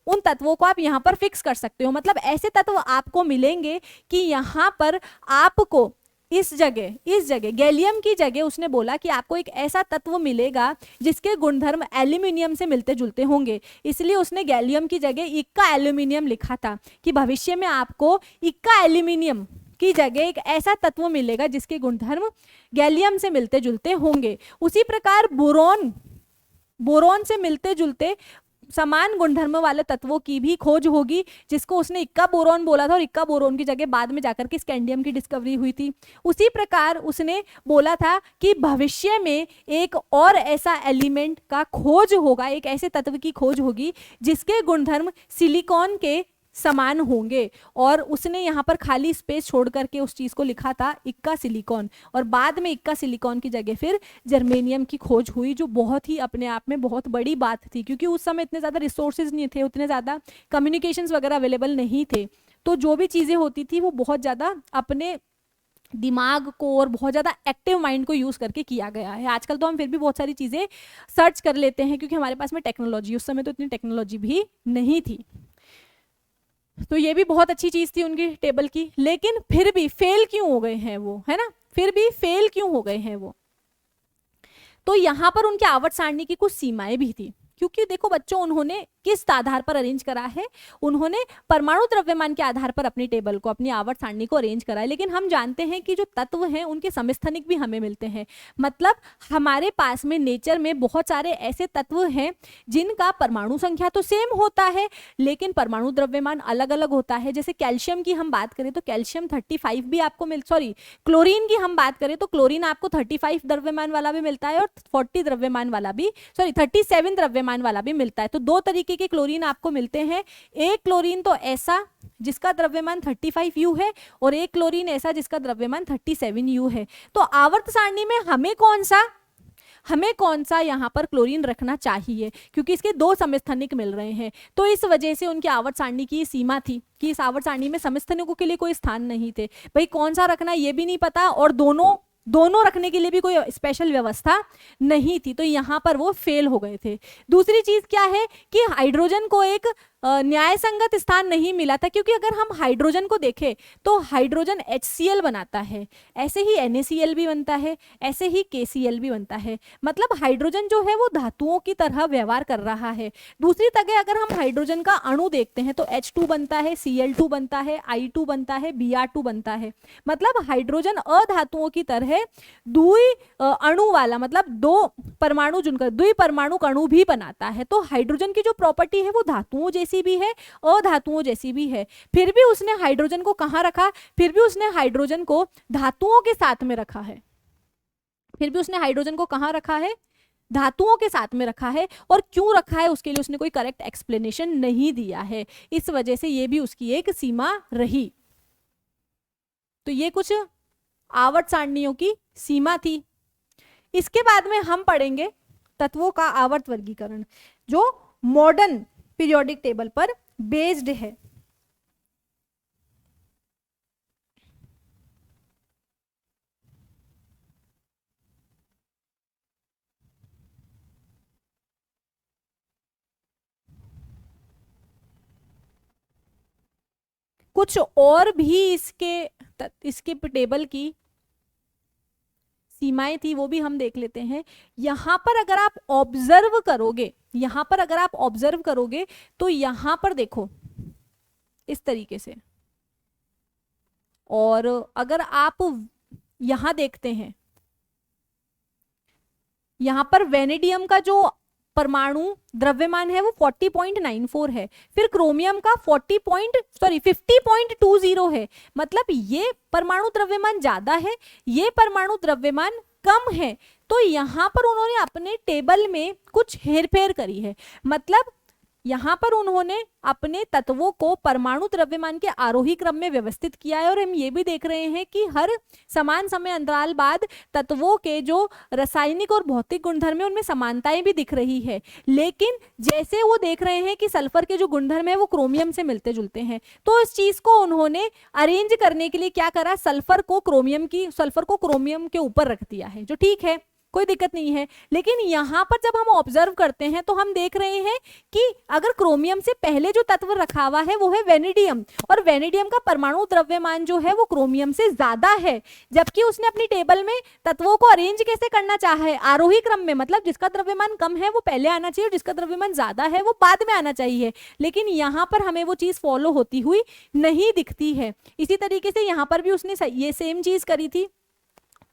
उन तत्वों को आप यहां पर फिक्स कर सकते हो। मतलब ऐसे तत्व आपको मिलेंगे कि यहां पर आपको इस जगह गैलियम की जगह उसने बोला कि आपको एक ऐसा तत्व मिलेगा जिसके गुणधर्म एल्यूमिनियम से मिलते जुलते होंगे, इसलिए उसने गैलियम की जगह इक्का एल्यूमिनियम लिखा था कि भविष्य में आपको इक्का एल्यूमिनियम की जगह एक ऐसा तत्व मिलेगा जिसके गुणधर्म गैलियम से मिलते जुलते होंगे। उसी प्रकार बोरोन से मिलते जुलते समान गुणधर्म वाले तत्वों की भी खोज होगी, जिसको उसने इक्का बोरोन बोला था, और इक्का बोरोन की जगह बाद में जाकर के स्कैंडियम की डिस्कवरी हुई थी। उसी प्रकार उसने बोला था कि भविष्य में एक और ऐसा एलिमेंट का खोज होगा, एक ऐसे तत्व की खोज होगी जिसके गुणधर्म सिलिकॉन के समान होंगे, और उसने यहाँ पर खाली स्पेस छोड़ करके उस चीज को लिखा था इक्का सिलिकॉन। और बाद में इक्का सिलिकॉन की जगह फिर जर्मेनियम की खोज हुई, जो बहुत ही अपने आप में बहुत बड़ी बात थी, क्योंकि उस समय इतने ज्यादा रिसोर्सेज नहीं थे, उतने ज्यादा कम्युनिकेशंस वगैरह अवेलेबल नहीं थे, तो जो भी चीजें होती थी वो बहुत ज्यादा अपने दिमाग को और बहुत ज़्यादा एक्टिव माइंड को यूज़ करके किया गया है। आजकल तो हम फिर भी बहुत सारी चीज़ें सर्च कर लेते हैं क्योंकि हमारे पास में टेक्नोलॉजी, उस समय तो इतनी टेक्नोलॉजी भी नहीं थी। तो ये भी बहुत अच्छी चीज थी उनकी टेबल की, लेकिन फिर भी फेल क्यों हो गए हैं वो, है ना, फिर भी फेल क्यों हो गए हैं वो। तो यहाँ पर उनके आवर्त सारणी की कुछ सीमाएं भी थी, क्योंकि देखो बच्चों, उन्होंने किस आधार पर अरेंज करा है, उन्होंने परमाणु द्रव्यमान के आधार पर अपनी टेबल को, अपनी आवर्त सारणी को अरेंज करा है। लेकिन हम जानते हैं कि जो तत्व हैं उनके समस्थानिक भी हमें मिलते हैं। मतलब हमारे पास में नेचर में बहुत सारे ऐसे तत्व हैं जिनका परमाणु संख्या तो सेम होता है लेकिन परमाणु द्रव्यमान अलग अलग होता है। जैसे कैल्शियम की हम बात करें तो कैल्शियम 35 भी आपको क्लोरीन की हम बात करें तो क्लोरीन आपको 35 द्रव्यमान वाला भी मिलता है और 40 द्रव्यमान वाला भी 37 द्रव्यमान वाला भी मिलता है। तो दो तरीके के क्लोरीन आपको मिलते हैं। एक क्लोरीन तो ऐसा जिसका द्रव्यमान 35U है और एक क्लोरीन ऐसा जिसका द्रव्यमान 37U है। तो आवर्त सारणी में हमें कौन सा यहाँ पर क्लोरीन रखना चाहिए, क्योंकि इसके दो समस्थानिक मिल रहे हैं। तो इस वजह से उनकी आवर्त सारणी की सीमा थी कि इस आवर्त सारणी में समस्थानिकों के लिए कोई स्थान नहीं थे। भाई कौन सा रखना ये भी नहीं पता और दोनों रखने के लिए भी कोई स्पेशल व्यवस्था नहीं थी, तो यहाँ पर वो फेल हो गए थे। दूसरी चीज क्या है कि हाइड्रोजन को एक न्याय संगत स्थान नहीं मिला था, क्योंकि अगर हम हाइड्रोजन को देखें तो हाइड्रोजन HCl बनाता है, ऐसे ही NaCl भी बनता है, ऐसे ही KCl भी बनता है। मतलब हाइड्रोजन जो है वो धातुओं की तरह व्यवहार कर रहा है। दूसरी तरह अगर हम हाइड्रोजन का अणु देखते हैं तो H2 बनता है, Cl2 बनता है, I2 बनता है, Br2 बनता है। मतलब हाइड्रोजन अधातुओं की तरह द्वि अणु वाला, मतलब दो परमाणु जुड़कर द्विपरमाणु अणु भी बनाता है। तो हाइड्रोजन की जो प्रॉपर्टी है वो धातुओं जैसी भी है, अधातुओं जैसी भी है। फिर भी उसने हाइड्रोजन को कहां रखा, फिर भी उसने हाइड्रोजन को धातुओं के साथ में रखा है। फिर भी उसने हाइड्रोजन को कहां रखा है, धातुओं के साथ में रखा है। और क्यों रखा है उसके लिए उसने कोई करेक्ट एक्सप्लेनेशन नहीं दिया है। इस वजह से ये भी उसकी एक सीमा रही। तो ये कुछ आवर्त सारणियों की सीमा थी। इसके बाद में हम पढ़ेंगे तत्वों का आवर्त वर्गीकरण जो मॉडर्न पीरियोडिक टेबल पर बेस्ड है। कुछ और भी इसके टेबल की सीमाएं थी वो भी हम देख लेते हैं। यहां पर अगर आप ऑब्जर्व करोगे तो यहां पर देखो इस तरीके से, और अगर आप यहां देखते हैं, यहां पर वेनेडियम का जो परमाणु द्रव्यमान है वो 40.94 है, फिर क्रोमियम का 50.20 है। मतलब ये परमाणु द्रव्यमान ज्यादा है, ये परमाणु द्रव्यमान कम है। तो यहाँ पर उन्होंने अपने टेबल में कुछ हेरफेर करी है। मतलब यहाँ पर उन्होंने अपने तत्वों को परमाणु द्रव्यमान के आरोही क्रम में व्यवस्थित किया है। और हम ये भी देख रहे हैं कि हर समान समय अंतराल बाद तत्वों के जो रासायनिक और भौतिक गुणधर्म है उनमें समानताएं भी दिख रही है। लेकिन जैसे वो देख रहे हैं कि सल्फर के जो गुणधर्म है वो क्रोमियम से मिलते जुलते हैं, तो इस चीज को उन्होंने अरेंज करने के लिए क्या करा, सल्फर को क्रोमियम के ऊपर रख दिया है, जो ठीक है, कोई दिक्कत नहीं है। लेकिन यहाँ पर जब हम ऑब्जर्व करते हैं तो हम देख रहे हैं कि अगर क्रोमियम से पहले जो तत्व रखा हुआ है वो है वेनेडियम, और वेनेडियम का परमाणु द्रव्यमान जो है वो क्रोमियम से ज्यादा है। जबकि उसने अपनी टेबल में तत्वों को अरेंज कैसे करना चाहा है, आरोही क्रम में। मतलब जिसका द्रव्यमान कम है वो पहले आना चाहिए और जिसका द्रव्यमान ज्यादा है वो बाद में आना चाहिए। लेकिन यहाँ पर हमें वो चीज फॉलो होती हुई नहीं दिखती है। इसी तरीके से यहाँ पर भी उसने ये सेम चीज करी थी।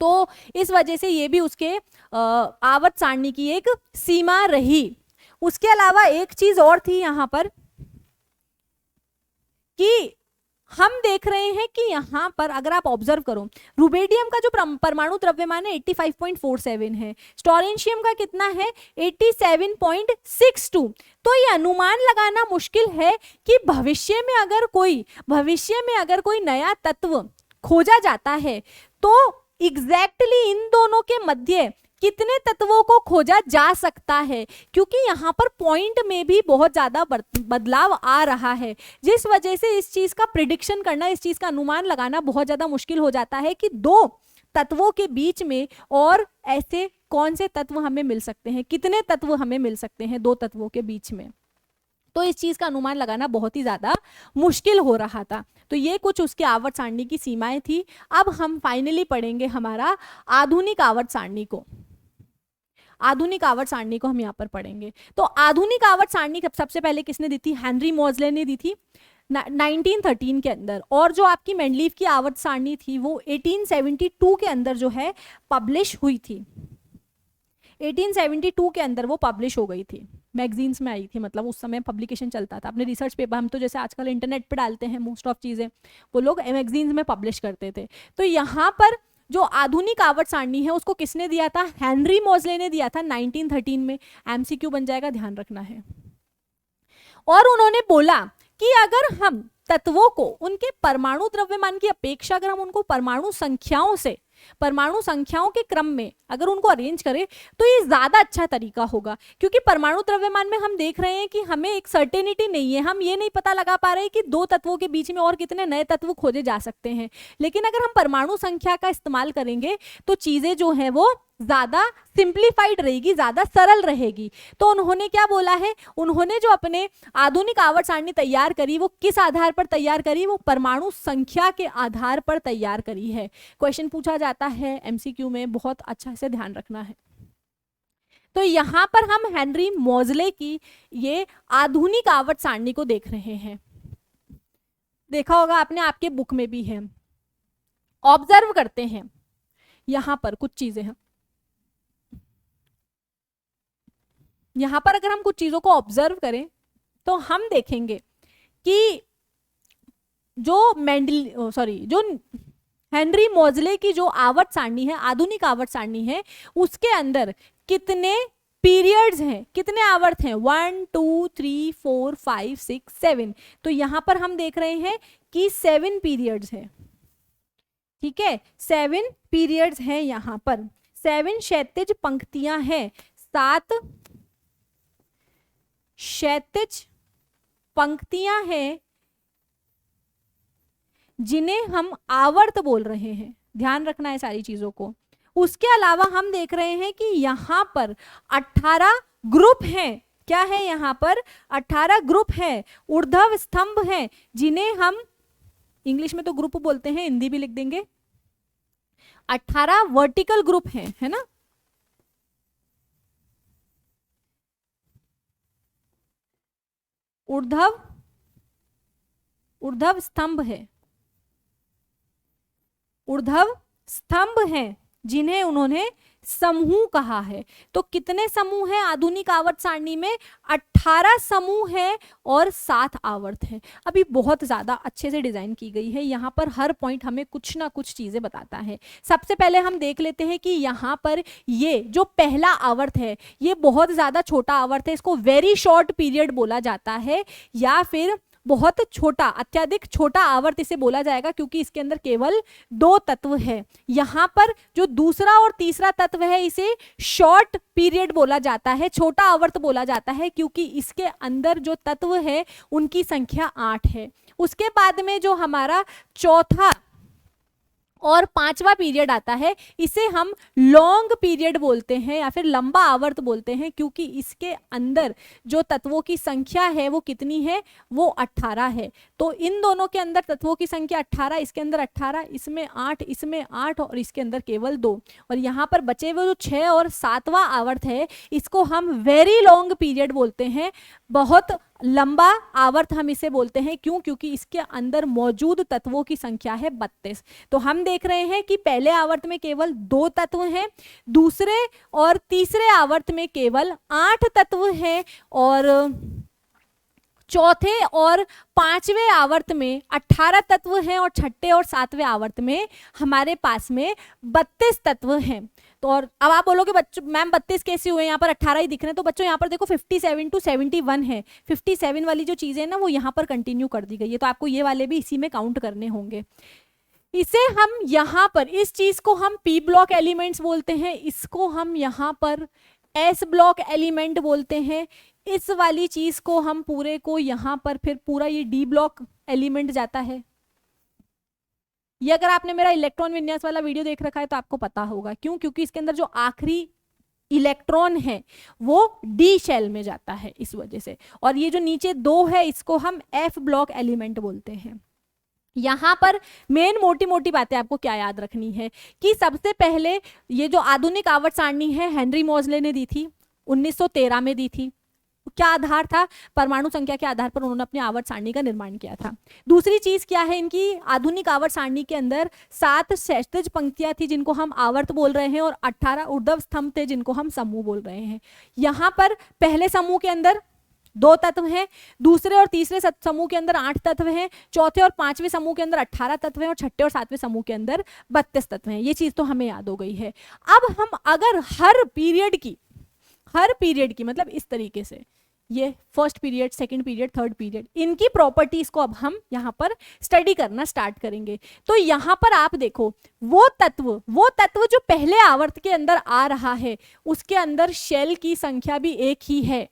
तो इस वजह से ये भी उसके आवर्त सारणी की एक सीमा रही। उसके अलावा एक चीज और थी यहाँ पर कि हम देख रहे हैं कि यहाँ पर अगर आप ऑब्जर्व करो, रुबेडियम का जो परमाणु द्रव्यमान है 85.47 है, स्टोरेंशियम का कितना है 87.62। तो ये अनुमान लगाना मुश्किल है कि भविष्य में अगर कोई नया तत्व खोजा जाता है तो एग्जैक्टली इन दोनों के मध्य कितने तत्वों को खोजा जा सकता है, क्योंकि यहाँ पर पॉइंट में भी बहुत ज्यादा बदलाव आ रहा है, जिस वजह से इस चीज का प्रिडिक्शन करना, इस चीज का अनुमान लगाना बहुत ज्यादा मुश्किल हो जाता है कि दो तत्वों के बीच में और ऐसे कौन से तत्व हमें मिल सकते हैं, कितने तत्व हमें मिल सकते हैं दो तत्वों के बीच में। तो इस चीज का अनुमान लगाना बहुत ही ज्यादा मुश्किल हो रहा था। तो ये कुछ उसके आवर्त सारणी की सीमाएं थी। अब हम फाइनली पढ़ेंगे हमारा आधुनिक आवर्त सारणी को। आधुनिक आवर्त सारणी को हम यहाँ पर पढ़ेंगे। तो आधुनिक आवर्त सारणी सबसे पहले किसने दी थी? हेनरी मोजले ने दी थी 1913 के अंदर। और जो आपकी मेंडलीव की आवर्त सारणी थी वो 1872 के अंदर जो है पब्लिश हुई थी। 1872 के अंदर वो पब्लिश हो गई थी, मैगजीन्स में आई थी, मतलब उस समय पब्लिकेशन चलता था। अपने रिसर्च पेपर हम तो जैसे आजकल इंटरनेट पे डालते हैं मोस्ट ऑफ चीज़ें, वो लोग मैगजीन्स में पब्लिश करते थे। तो यहाँ पर जो आधुनिक आवर्त सारणी है उसको किसने दिया था? हेनरी मोजले ने दिया था 1913 में। एमसीक्यू बन जाएगा, ध्यान रखना है। और उन्होंने बोला कि अगर हम तत्वों को उनके परमाणु द्रव्यमान की अपेक्षा अगर हम उनको परमाणु संख्याओं के क्रम में अगर उनको अरेंज करें तो ये ज्यादा अच्छा तरीका होगा। क्योंकि परमाणु द्रव्यमान में हम देख रहे हैं कि हमें एक सर्टेनिटी नहीं है, हम ये नहीं पता लगा पा रहे कि दो तत्वों के बीच में और कितने नए तत्व खोजे जा सकते हैं। लेकिन अगर हम परमाणु संख्या का इस्तेमाल करेंगे तो चीजें जो है वो ज्यादा सिंप्लीफाइड रहेगी, ज्यादा सरल रहेगी। तो उन्होंने क्या बोला है? उन्होंने जो अपने आधुनिक आवर्त सारणी तैयार करी वो किस आधार पर तैयार करी? वो परमाणु संख्या के आधार पर तैयार करी है। क्वेश्चन पूछा जाता है एमसीक्यू में, बहुत अच्छा से ध्यान रखना है। तो यहां पर हम हेनरी मोजले की ये आधुनिक आवर्त सारणी को देख रहे हैं। देखा होगा आपने, आपके बुक में भी है। ऑब्जर्व करते हैं, यहां पर कुछ चीजें हैं। यहां पर अगर हम कुछ चीजों को ऑब्जर्व करें तो हम देखेंगे कि जो हेनरी मोजले की जो आवर्त सारणी है, आधुनिक आवर्त सारणी है, उसके अंदर कितने पीरियड्स हैं, कितने आवर्त हैं? 1 2 3 4 5 6 7। तो यहां पर हम देख रहे हैं कि 7 पीरियड्स हैं। ठीक है, 7 पीरियड्स हैं यहां पर। 7 क्षैतिज पंक्तियां हैं, 7 क्षैतिज पंक्तियां हैं जिन्हें हम आवर्त बोल रहे हैं। ध्यान रखना है सारी चीजों को। उसके अलावा हम देख रहे हैं कि यहां पर 18 ग्रुप हैं। क्या है यहां पर? 18 ग्रुप हैं, ऊर्ध्व स्तंभ हैं, जिन्हें हम इंग्लिश में तो ग्रुप बोलते हैं, हिंदी भी लिख देंगे। 18 वर्टिकल ग्रुप हैं, है ना? ऊर्ध्व स्तंभ है, ऊर्ध्व स्तंभ हैं जिन्हें उन्होंने समूह कहा है। तो कितने समूह हैं आधुनिक आवर्त सारणी में? 18 समूह हैं और 7 आवर्त हैं। अभी बहुत ज्यादा अच्छे से डिजाइन की गई है। यहाँ पर हर पॉइंट हमें कुछ ना कुछ चीजें बताता है। सबसे पहले हम देख लेते हैं कि यहाँ पर ये जो पहला आवर्त है ये बहुत ज्यादा छोटा आवर्त है। इसको वेरी शॉर्ट पीरियड बोला जाता है, या फिर बहुत छोटा, अत्यधिक छोटा आवर्त इसे बोला जाएगा, क्योंकि इसके अंदर केवल 2 तत्व है। यहाँ पर जो दूसरा और तीसरा तत्व है इसे शॉर्ट पीरियड बोला जाता है, छोटा आवर्त बोला जाता है, क्योंकि इसके अंदर जो तत्व है उनकी संख्या 8 है। उसके बाद में जो हमारा चौथा और 5वां पीरियड आता है इसे हम लॉन्ग पीरियड बोलते हैं या फिर लंबा आवर्त बोलते हैं, क्योंकि इसके अंदर जो तत्वों की संख्या है वो कितनी है? वो 18 है। तो इन दोनों के अंदर तत्वों की संख्या 18, इसके अंदर 18, इसमें 8, इसमें 8 और इसके अंदर केवल 2। और यहाँ पर बचे हुए जो 6 और 7वां आवर्त है इसको हम वेरी लॉन्ग पीरियड बोलते हैं, बहुत लंबा आवर्त हम इसे बोलते हैं। क्यों? क्योंकि इसके अंदर मौजूद तत्वों की संख्या है 32। तो हम देख रहे हैं कि पहले आवर्त में केवल 2 तत्व हैं, दूसरे और तीसरे आवर्त में केवल 8 तत्व हैं, और चौथे और 5वें आवर्त में 18 तत्व हैं, और छठे और 7वें आवर्त में हमारे पास में 32 तत्व हैं। तो और अब आप बोलोगे बच्चों मैम 32 कैसे हुए? यहाँ पर 18 ही दिख रहे हैं। तो बच्चों यहाँ पर देखो 57 to 71 है। 57 वाली जो चीजें ना वो यहाँ पर कंटिन्यू कर दी गई है, तो आपको ये वाले भी इसी में काउंट करने होंगे। इसे हम यहाँ पर इस चीज को हम पी ब्लॉक एलिमेंट्स बोलते हैं, इसको हम यहाँ पर एस ब्लॉक एलिमेंट बोलते हैं, इस वाली चीज को हम पूरे को यहाँ पर फिर पूरा ये डी ब्लॉक एलिमेंट जाता है। ये अगर आपने मेरा इलेक्ट्रॉन विन्यास वाला वीडियो देख रखा है तो आपको पता होगा। क्यों? क्योंकि इसके अंदर जो आखिरी इलेक्ट्रॉन है वो डी शेल में जाता है इस वजह से। और ये जो नीचे 2 है इसको हम एफ ब्लॉक एलिमेंट बोलते हैं। यहाँ पर मेन मोटी मोटी बातें आपको क्या याद रखनी है कि सबसे पहले ये जो आधुनिक आवर्त सारणी है हेनरी मोजले ने दी थी, 1913 में दी थी। क्या आधार था? परमाणु संख्या के आधार पर उन्होंने अपनी आवर्त सारणी का निर्माण किया था। दूसरी चीज क्या है इनकी आधुनिक आवर्त सारणी के अंदर 7 क्षैतिज पंक्तियां थी जिनको हम आवर्त बोल रहे हैं और 18 ऊर्ध्व स्तंभ थे जिनको हम समूह बोल रहे हैं। यहाँ पर पहले समूह के अंदर 2 तत्व हैं, दूसरे और तीसरे समूह के अंदर 8 तत्व हैं, चौथे और पांचवें समूह के अंदर 18 तत्व हैं और छठे और सातवें समूह के अंदर 32 तत्व हैं। ये चीज तो हमें याद हो गई है। अब हम अगर हर पीरियड की मतलब इस तरीके से ये first period, second period, third period, इनकी प्रॉपर्टीज को अब हम यहाँ पर स्टडी करना स्टार्ट करेंगे। तो यहाँ पर आप देखो वो तत्व जो पहले आवर्त के अंदर आ रहा है उसके अंदर शेल की संख्या भी एक ही है।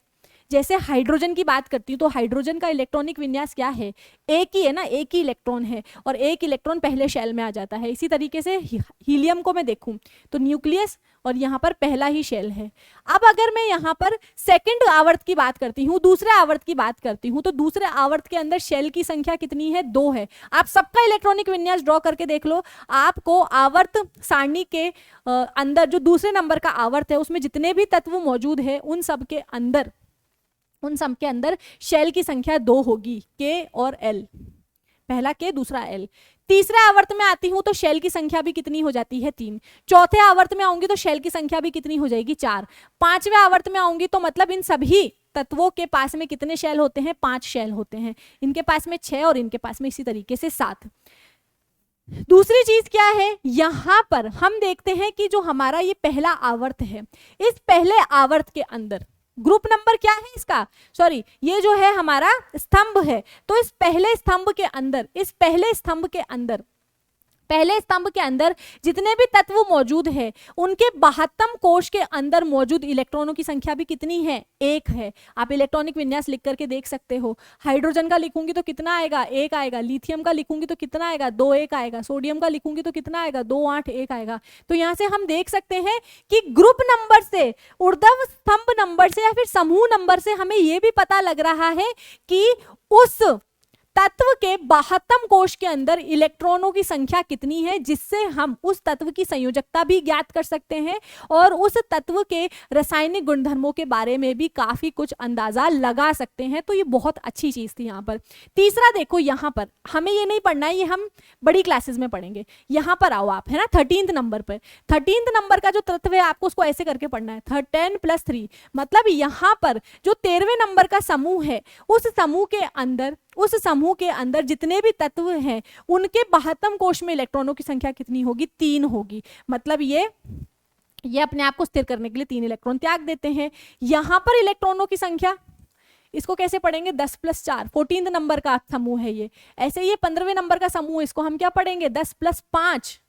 जैसे हाइड्रोजन की बात करती हूँ तो हाइड्रोजन का इलेक्ट्रॉनिक विन्यास क्या है? एक ही है ना, एक ही इलेक्ट्रॉन है और एक इलेक्ट्रॉन पहले शेल में आ जाता है। इसी तरीके से हीलियम को मैं देखूं तो न्यूक्लियस और यहाँ पर पहला ही शेल है। अब अगर मैं यहाँ पर सेकंड आवर्त की बात करती हूँ, दूसरे आवर्त की बात करती हूँ, तो दूसरे आवर्त के अंदर शेल की संख्या कितनी है? 2 है। आप सबका इलेक्ट्रॉनिक विन्यास ड्रॉ करके देख लो, आपको आवर्त सारणी के अंदर जो दूसरे नंबर का आवर्त है उसमें जितने भी तत्व मौजूद है उन सब के अंदर शेल की संख्या 2 होगी, के और एल, पहला के दूसरा एल। तीसरे आवर्त में आती हूं तो शेल की संख्या भी कितनी हो जाती है? 3। चौथे आवर्त में आऊंगी तो शेल की संख्या भी कितनी हो जाएगी? 4। पांचवें आवर्त में आऊंगी तो मतलब इन सभी तत्वों के पास में कितने शेल होते हैं? 5 शेल होते हैं। इनके पास में 6 और इनके पास में इसी तरीके से 7। दूसरी चीज क्या है, यहां पर हम देखते हैं कि जो हमारा ये पहला आवर्त है, इस पहले आवर्त के अंदर ग्रुप नंबर क्या है इसका? सॉरी, ये जो है हमारा स्तंभ है। तो इस पहले स्तंभ के अंदर जितने भी तत्व मौजूद है उनके 72 कोश के अंदर मौजूद इलेक्ट्रॉनों की संख्या भी कितनी है? 1 है। आप इलेक्ट्रॉनिक विन्यास लिख करके देख सकते हो। हाइड्रोजन का लिखूंगी तो कितना आएगा? 1 आएगा। लिथियम का लिखूंगी तो कितना आएगा? 2 1 आएगा। सोडियम का लिखूंगी तो कितना आएगा? 2 8 1 आएगा। तो यहां से हम देख सकते हैं कि ग्रुप नंबर से, ऊर्ध्व स्तंभ नंबर से या फिर समूह नंबर से हमें यह भी पता लग रहा है कि उस तत्व के 72 कोश के अंदर इलेक्ट्रॉनों की संख्या कितनी है, जिससे हम उस तत्व की संयोजकता भी ज्ञात कर सकते हैं और उस तत्व के रासायनिक गुणधर्मों के बारे में भी काफी कुछ अंदाजा लगा सकते हैं। तो ये बहुत अच्छी चीज थी यहाँ पर। तीसरा देखो, यहाँ पर हमें ये नहीं पढ़ना है, ये हम बड़ी क्लासेस में पढ़ेंगे। यहाँ पर आओ आप, है ना, 13 नंबर पर। 13 नंबर का जो तत्व है आपको उसको ऐसे करके पढ़ना है, 10 + 3। मतलब यहाँ पर जो 13वें नंबर का समूह है उस समूह के अंदर जितने भी तत्व हैं उनके 72 कोश में इलेक्ट्रॉनों की संख्या कितनी होगी? 3 होगी। मतलब ये अपने आप को स्थिर करने के लिए 3 इलेक्ट्रॉन त्याग देते हैं। यहां पर इलेक्ट्रॉनों की संख्या, इसको कैसे पढ़ेंगे? 10 + 4, 14 नंबर का समूह है ये। ऐसे ये 15वें नंबर का समूह, इसको हम क्या पढ़ेंगे? 10 + 5,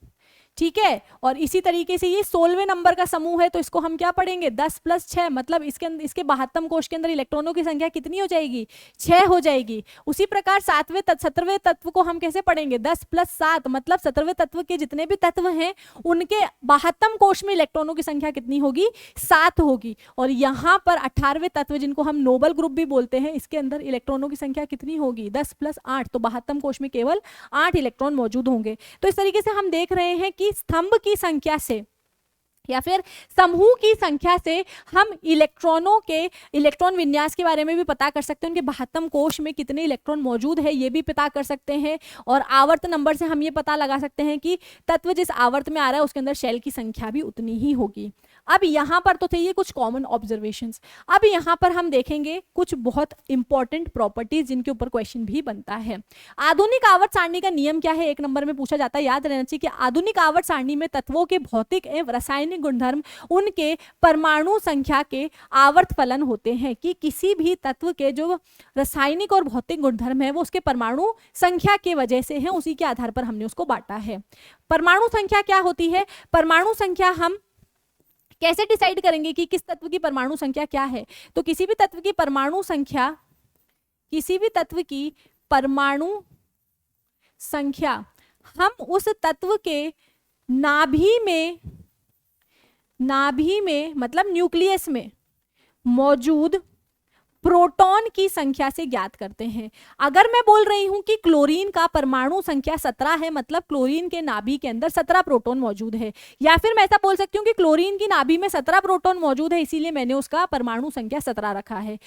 ठीक है। और इसी तरीके से ये 16वें नंबर का समूह है तो इसको हम क्या पढ़ेंगे? 10 + 6। मतलब इसके 72 कोश के अंदर इलेक्ट्रॉनों की संख्या कितनी हो जाएगी? 6 हो जाएगी। उसी प्रकार 17वें तत्व को हम कैसे पढ़ेंगे? 10 + 7। मतलब 17वें तत्व के जितने भी तत्व हैं उनके 72 कोश में इलेक्ट्रॉनों की संख्या कितनी होगी? 7 होगी। और यहाँ पर 18वें तत्व जिनको हम नोबल ग्रुप भी बोलते हैं, इसके अंदर इलेक्ट्रॉनों की संख्या कितनी होगी? 10 + 8। तो 72 कोश में केवल 8 इलेक्ट्रॉन मौजूद होंगे। तो इस तरीके से हम देख रहे हैं कि स्तंभ की संख्या से या फिर समूह की संख्या से हम इलेक्ट्रॉन विन्यास के बारे में भी पता कर सकते हैं। उनके 72 कोश में कितने इलेक्ट्रॉन मौजूद है ये भी पता कर सकते हैं। और आवर्त नंबर से हम ये पता लगा सकते हैं कि तत्व जिस आवर्त में आ रहा है उसके अंदर शेल की संख्या भी उतनी ही होगी। अब यहाँ पर तो थे ये कुछ कॉमन ऑब्जर्वेशंस। अब यहाँ पर हम देखेंगे कुछ बहुत इंपॉर्टेंट प्रॉपर्टीज जिनके ऊपर क्वेश्चन भी बनता है। आधुनिक आवर्त सारणी का नियम क्या है? 1 नंबर में पूछा जाता है। याद रहना चाहिए कि आधुनिक आवर्त सारणी में तत्वों के भौतिक एवं रासायनिक गुणधर्म उनके परमाणु संख्या के आवर्त फलन होते हैं। कि किसी भी तत्व के जो रासायनिक और भौतिक गुणधर्म है वो उसके परमाणु संख्या के वजह से है, उसी के आधार पर हमने उसको बांटा है। परमाणु संख्या क्या होती है? परमाणु संख्या हम कैसे डिसाइड करेंगे कि किस तत्व की परमाणु संख्या क्या है? तो किसी भी तत्व की परमाणु संख्या हम उस तत्व के नाभि में मतलब न्यूक्लियस में मौजूद प्रोटॉन की संख्या से ज्ञात करते हैं। अगर मैं बोल रही हूं कि क्लोरीन का परमाणु संख्या 17 है, मतलब क्लोरीन के नाभि के अंदर 17 प्रोटॉन मौजूद है, या फिर मैं ऐसा बोल सकती हूँ कि क्लोरीन की नाभि में 17 प्रोटॉन मौजूद है, इसीलिए मैंने उसका परमाणु संख्या 17 रखा है।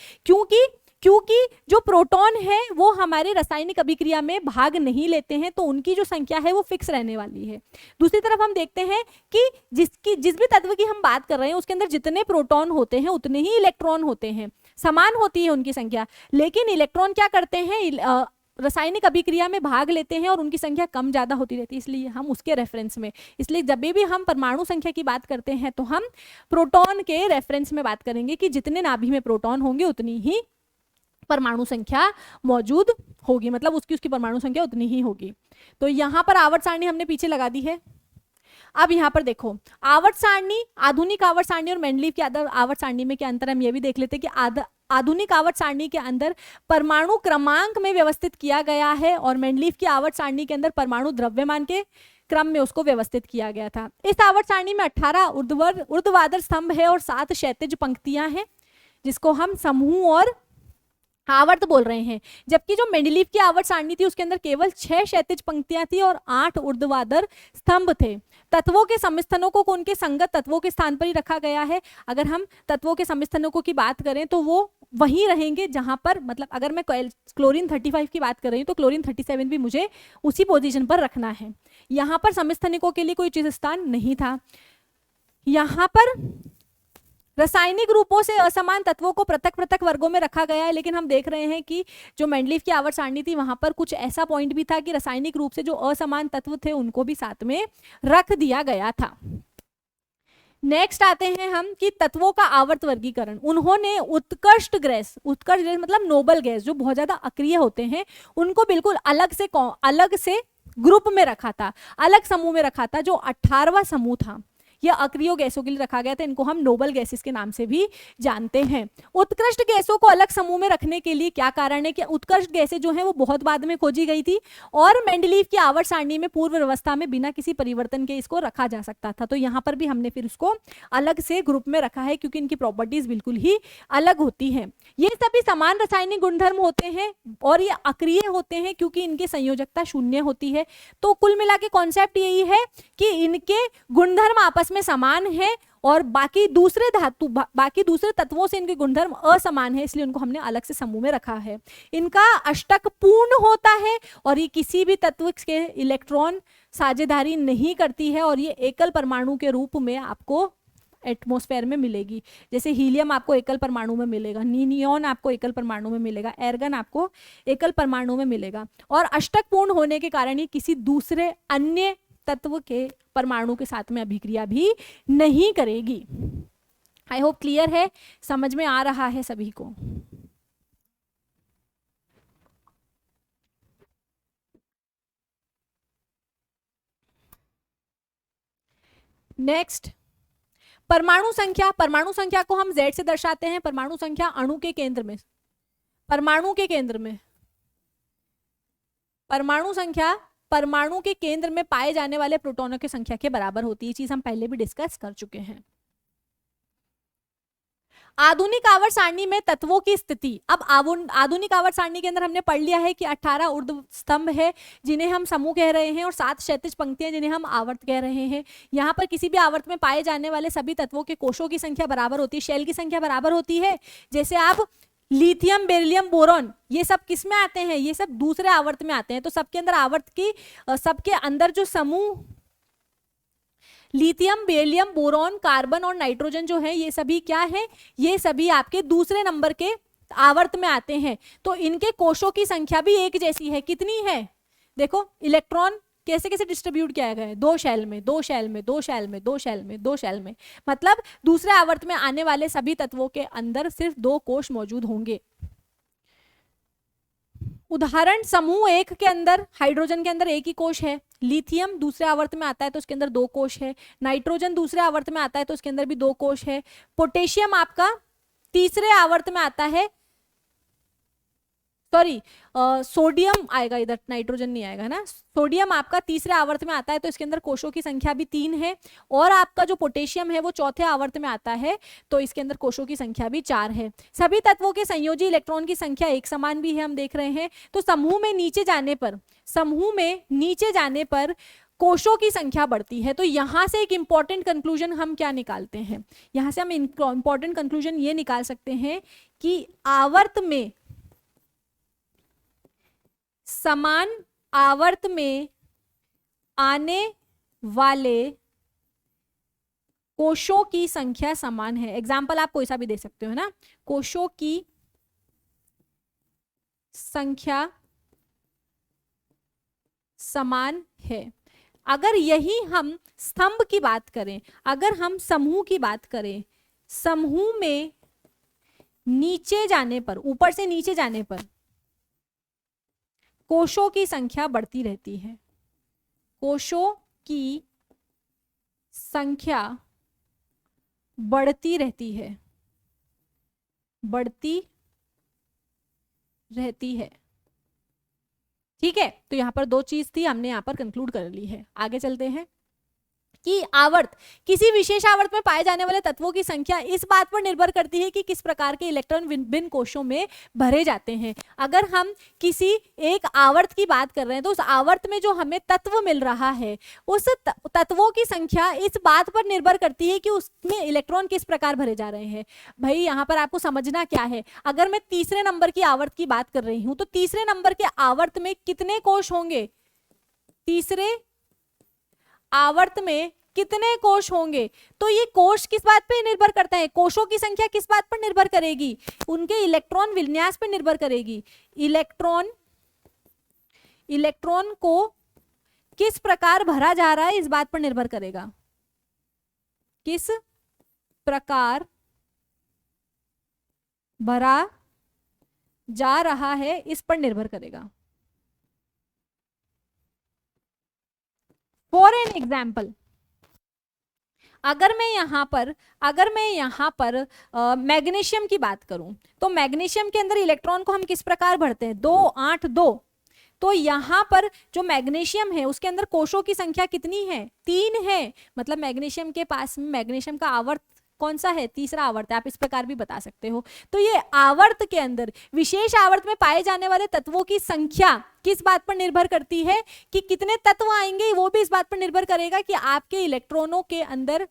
क्योंकि जो प्रोटॉन है वो हमारे रासायनिक अभिक्रिया में भाग नहीं लेते हैं, तो उनकी जो संख्या है वो फिक्स रहने वाली है। दूसरी तरफ हम देखते हैं कि जिस भी तत्व की हम बात कर रहे हैं उसके अंदर जितने प्रोटॉन होते हैं उतने ही इलेक्ट्रॉन होते हैं, समान होती है उनकी संख्या, लेकिन इलेक्ट्रॉन क्या करते हैं, रासायनिक अभिक्रिया में भाग लेते हैं और उनकी संख्या कम ज्यादा होती रहती है। इसलिए हम उसके रेफरेंस में, इसलिए जब भी हम परमाणु संख्या की बात करते हैं तो हम प्रोटॉन के रेफरेंस में बात करेंगे कि जितने नाभि में प्रोटॉन होंगे उतनी ही परमाणु संख्या मौजूद होगी, मतलब उसकी परमाणु संख्या उतनी ही होगी। तो यहाँ पर आवर्त सारणी हमने पीछे लगा दी है। अब यहाँ पर देखो, आवर्त सारणी, आधुनिक आवर्त सारणी और मेंडलीव की आवर्त सारणी में क्या अंतर है, हम ये भी देख लेते हैं कि आधुनिक आवर्त सारणी के अंदर परमाणु क्रमांक में व्यवस्थित किया गया है और मेंडलीव की आवर्त सारणी के अंदर परमाणु द्रव्यमान के क्रम में उसको व्यवस्थित किया गया था। इस आवर्त सारणी में 18 ऊर्ध्वाधर स्तंभ है और 7 क्षैतिज पंक्तियां हैं, जिसको हम समूह और आवर्त बोल रहे हैं। जबकि जो मेंडलीव की आवर्त सारणी थी उसके अंदर केवल 6 क्षैतिज पंक्तियां थी और 8 ऊर्ध्वाधर स्तंभ थे। तत्वों के समस्थानिकों को उनके संगत तत्वों के स्थान पर ही रखा गया है। अगर हम तत्वों के समस्थानिकों की बात करें तो वो वहीं रहेंगे जहां पर, मतलब अगर मैं क्लोरीन 35 की बात कर रही हूँ तो क्लोरीन 37 भी मुझे उसी पोजीशन पर रखना है। यहाँ पर समस्थानिकों के लिए कोई चीज स्थान नहीं था। यहाँ पर रासायनिक रूपों से असमान तत्वों को पृथक पृथक वर्गों में रखा गया है, लेकिन हम देख रहे हैं कि जो मेंडलीव की आवर्त सारणी थी वहां पर कुछ ऐसा पॉइंट भी था कि रासायनिक रूप से जो असमान तत्व थे उनको भी साथ में रख दिया गया था। नेक्स्ट आते हैं हम कि तत्वों का आवर्त वर्गीकरण। उन्होंने उत्कृष्ट गैस मतलब नोबल गैस जो बहुत ज्यादा अक्रिय होते हैं उनको बिल्कुल अलग से ग्रुप में रखा था, अलग समूह में रखा था। जो 18वां समूह था यह अक्रिय गैसों के लिए रखा गया था, इनको हम नोबल गैसेस के नाम से भी जानते हैं। उत्कृष्ट गैसों को अलग समूह में रखने के लिए क्या कारण है कि उत्कृष्ट गैसें जो हैं वो बहुत बाद में खोजी गई थी और मेंडलीव की आवर्त सारणी में पूर्व व्यवस्था में बिना किसी परिवर्तन के इसको रखा जा सकता था। तो यहाँ पर भी हमने फिर उसको अलग से ग्रुप में रखा है क्योंकि इनकी प्रॉपर्टीज बिल्कुल ही अलग होती हैं। ये सभी समान रासायनिक गुणधर्म होते हैं और ये अक्रिय होते हैं क्योंकि इनकी संयोजकता शून्य होती है। तो कुल मिला के कॉन्सेप्ट यही है कि इनके गुणधर्म आपस में समान है और बाकी दूसरे तत्वों से इनके गुणधर्म असमान है, इसलिए उनको हमने अलग से समूह में रखा है। इनका अष्टक पूर्ण होता है और ये किसी भी तत्व के इलेक्ट्रॉन साझेदारी नहीं करती है और ये एकल परमाणु के रूप में आपको एटमॉस्फेयर में मिलेगी। जैसे हीलियम आपको एकल परमाणु में मिलेगा, नियॉन आपको एकल परमाणु में मिलेगा, एर्गन आपको एकल परमाणु में मिलेगा। और अष्टक पूर्ण होने के कारण ये किसी दूसरे अन्य तत्व के परमाणु के साथ में अभिक्रिया भी नहीं करेगी। आई होप क्लियर है, समझ में आ रहा है सभी को। नेक्स्ट, परमाणु संख्या। परमाणु संख्या को हम Z से दर्शाते हैं। परमाणु संख्या अणु के केंद्र में, परमाणु के केंद्र में, परमाणु संख्या परमाणु के केंद्र में पाए जाने वाले प्रोटॉनों की संख्या के बराबर होती है। ये चीज हम पहले भी डिस्कस कर चुके हैं। आधुनिक आवर्त सारणी में तत्वों की स्थिति। अब आधुनिक आवर्त सारणी के अंदर हमने पढ़ लिया है कि 18 ऊर्ध्व स्तंभ है जिन्हें हम समूह कह रहे हैं और 7 क्षैतिज पंक्तियां जिन्हें हम आवर्त कह रहे हैं। यहाँ पर किसी भी आवर्त में पाए जाने वाले सभी तत्वों के कोषों की संख्या बराबर होती है, शेल की संख्या बराबर होती है। जैसे आप लिथियम, बेरिलियम, बोरॉन, ये सब किस में आते हैं, ये सब दूसरे आवर्त में आते हैं। तो सबके अंदर आवर्त की सबके अंदर जो समूह लिथियम, बेरिलियम, बोरॉन, कार्बन और नाइट्रोजन जो है ये सभी क्या है, ये सभी आपके दूसरे नंबर के आवर्त में आते हैं। तो इनके कोषों की संख्या भी एक जैसी है। कितनी है देखो, इलेक्ट्रॉन कैसे कैसे डिस्ट्रीब्यूट किया गया है, 2 शेल में, 2 शेल में, 2 शेल में, 2 शेल में, 2 शेल में, मतलब दूसरे आवर्त में आने वाले सभी तत्वों के अंदर सिर्फ 2 कोष मौजूद होंगे। उदाहरण, समूह 1 के अंदर हाइड्रोजन के अंदर एक ही कोष है, लिथियम दूसरे आवर्त में आता है तो उसके अंदर 2 कोष है, नाइट्रोजन दूसरे आवर्त में आता है तो उसके अंदर भी 2 कोष है, पोटेशियम आपका तीसरे आवर्त में आता है, सॉरी सोडियम आएगा इधर, नाइट्रोजन नहीं आएगा ना। सोडियम आपका तीसरे आवर्त में आता है तो इसके अंदर कोशों की संख्या भी 3 है, और आपका जो पोटेशियम है वो चौथे आवर्त में आता है तो इसके अंदर कोशों की संख्या भी 4 है। सभी तत्वों के संयोजी इलेक्ट्रॉन की संख्या एक समान भी है, हम देख रहे हैं। तो समूह में नीचे जाने पर कोशों की संख्या बढ़ती है। तो यहां से एक इंपॉर्टेंट कंक्लूजन हम क्या निकालते हैं, यहां से हम इंपॉर्टेंट कंक्लूजन ये निकाल सकते हैं कि आवर्त में, समान आवर्त में आने वाले कोशों की संख्या समान है। एग्जाम्पल आप कोई सा भी दे सकते हो ना, कोशों की संख्या समान है। अगर यही हम स्तंभ की बात करें, अगर हम समूह की बात करें, समूह में नीचे जाने पर, ऊपर से नीचे जाने पर कोशों की संख्या बढ़ती रहती है। कोशों की संख्या बढ़ती रहती है, बढ़ती रहती है। ठीक है, तो यहां पर 2 चीज थी, हमने यहां पर कंक्लूड कर ली है। आगे चलते हैं कि आवर्त, किसी विशेष आवर्त में पाए जाने वाले तत्वों की संख्या इस बात पर निर्भर करती है कि किस प्रकार के इलेक्ट्रॉन भिन्न कोशों में भरे जाते हैं। अगर हम किसी एक आवर्त की बात कर रहे हैं तो उस आवर्त में जो हमें तत्व मिल रहा है, उस तत्वों की संख्या इस बात पर निर्भर करती है कि उसमें इलेक्ट्रॉन किस प्रकार भरे जा रहे हैं। भाई यहाँ पर आपको समझना क्या है, अगर मैं तीसरे नंबर की आवर्त की बात कर रही हूं तो तीसरे नंबर के आवर्त में कितने कोश होंगे, तीसरे आवर्त में कितने कोश होंगे। तो ये कोश किस बात पे निर्भर करता है, कोशों की संख्या किस बात पर निर्भर करेगी, उनके इलेक्ट्रॉन विन्यास पर निर्भर करेगी। इलेक्ट्रॉन को किस प्रकार भरा जा रहा है इस बात पर निर्भर करेगा, किस प्रकार भरा जा रहा है इस पर निर्भर करेगा। फॉर एन एग्जाम्पल, अगर मैं यहाँ पर मैग्नीशियम की बात करूं तो मैग्नीशियम के अंदर इलेक्ट्रॉन को हम किस प्रकार भरते हैं, 2 8 2। तो यहाँ पर जो मैग्नीशियम है उसके अंदर कोशों की संख्या कितनी है, 3 है। मतलब मैग्नीशियम के पास में, मैग्नीशियम का आवर्त कौन सा है, तीसरा आवर्त है। आप इस प्रकार भी बता सकते हो। तो ये आवर्त के अंदर, विशेष आवर्त में पाए जाने वाले तत्वों की संख्या किस बात पर निर्भर करती है कि कितने तत्व आएंगे, वो भी इस बात पर निर्भर करेगा कि आपके इलेक्ट्रॉनों के अंदर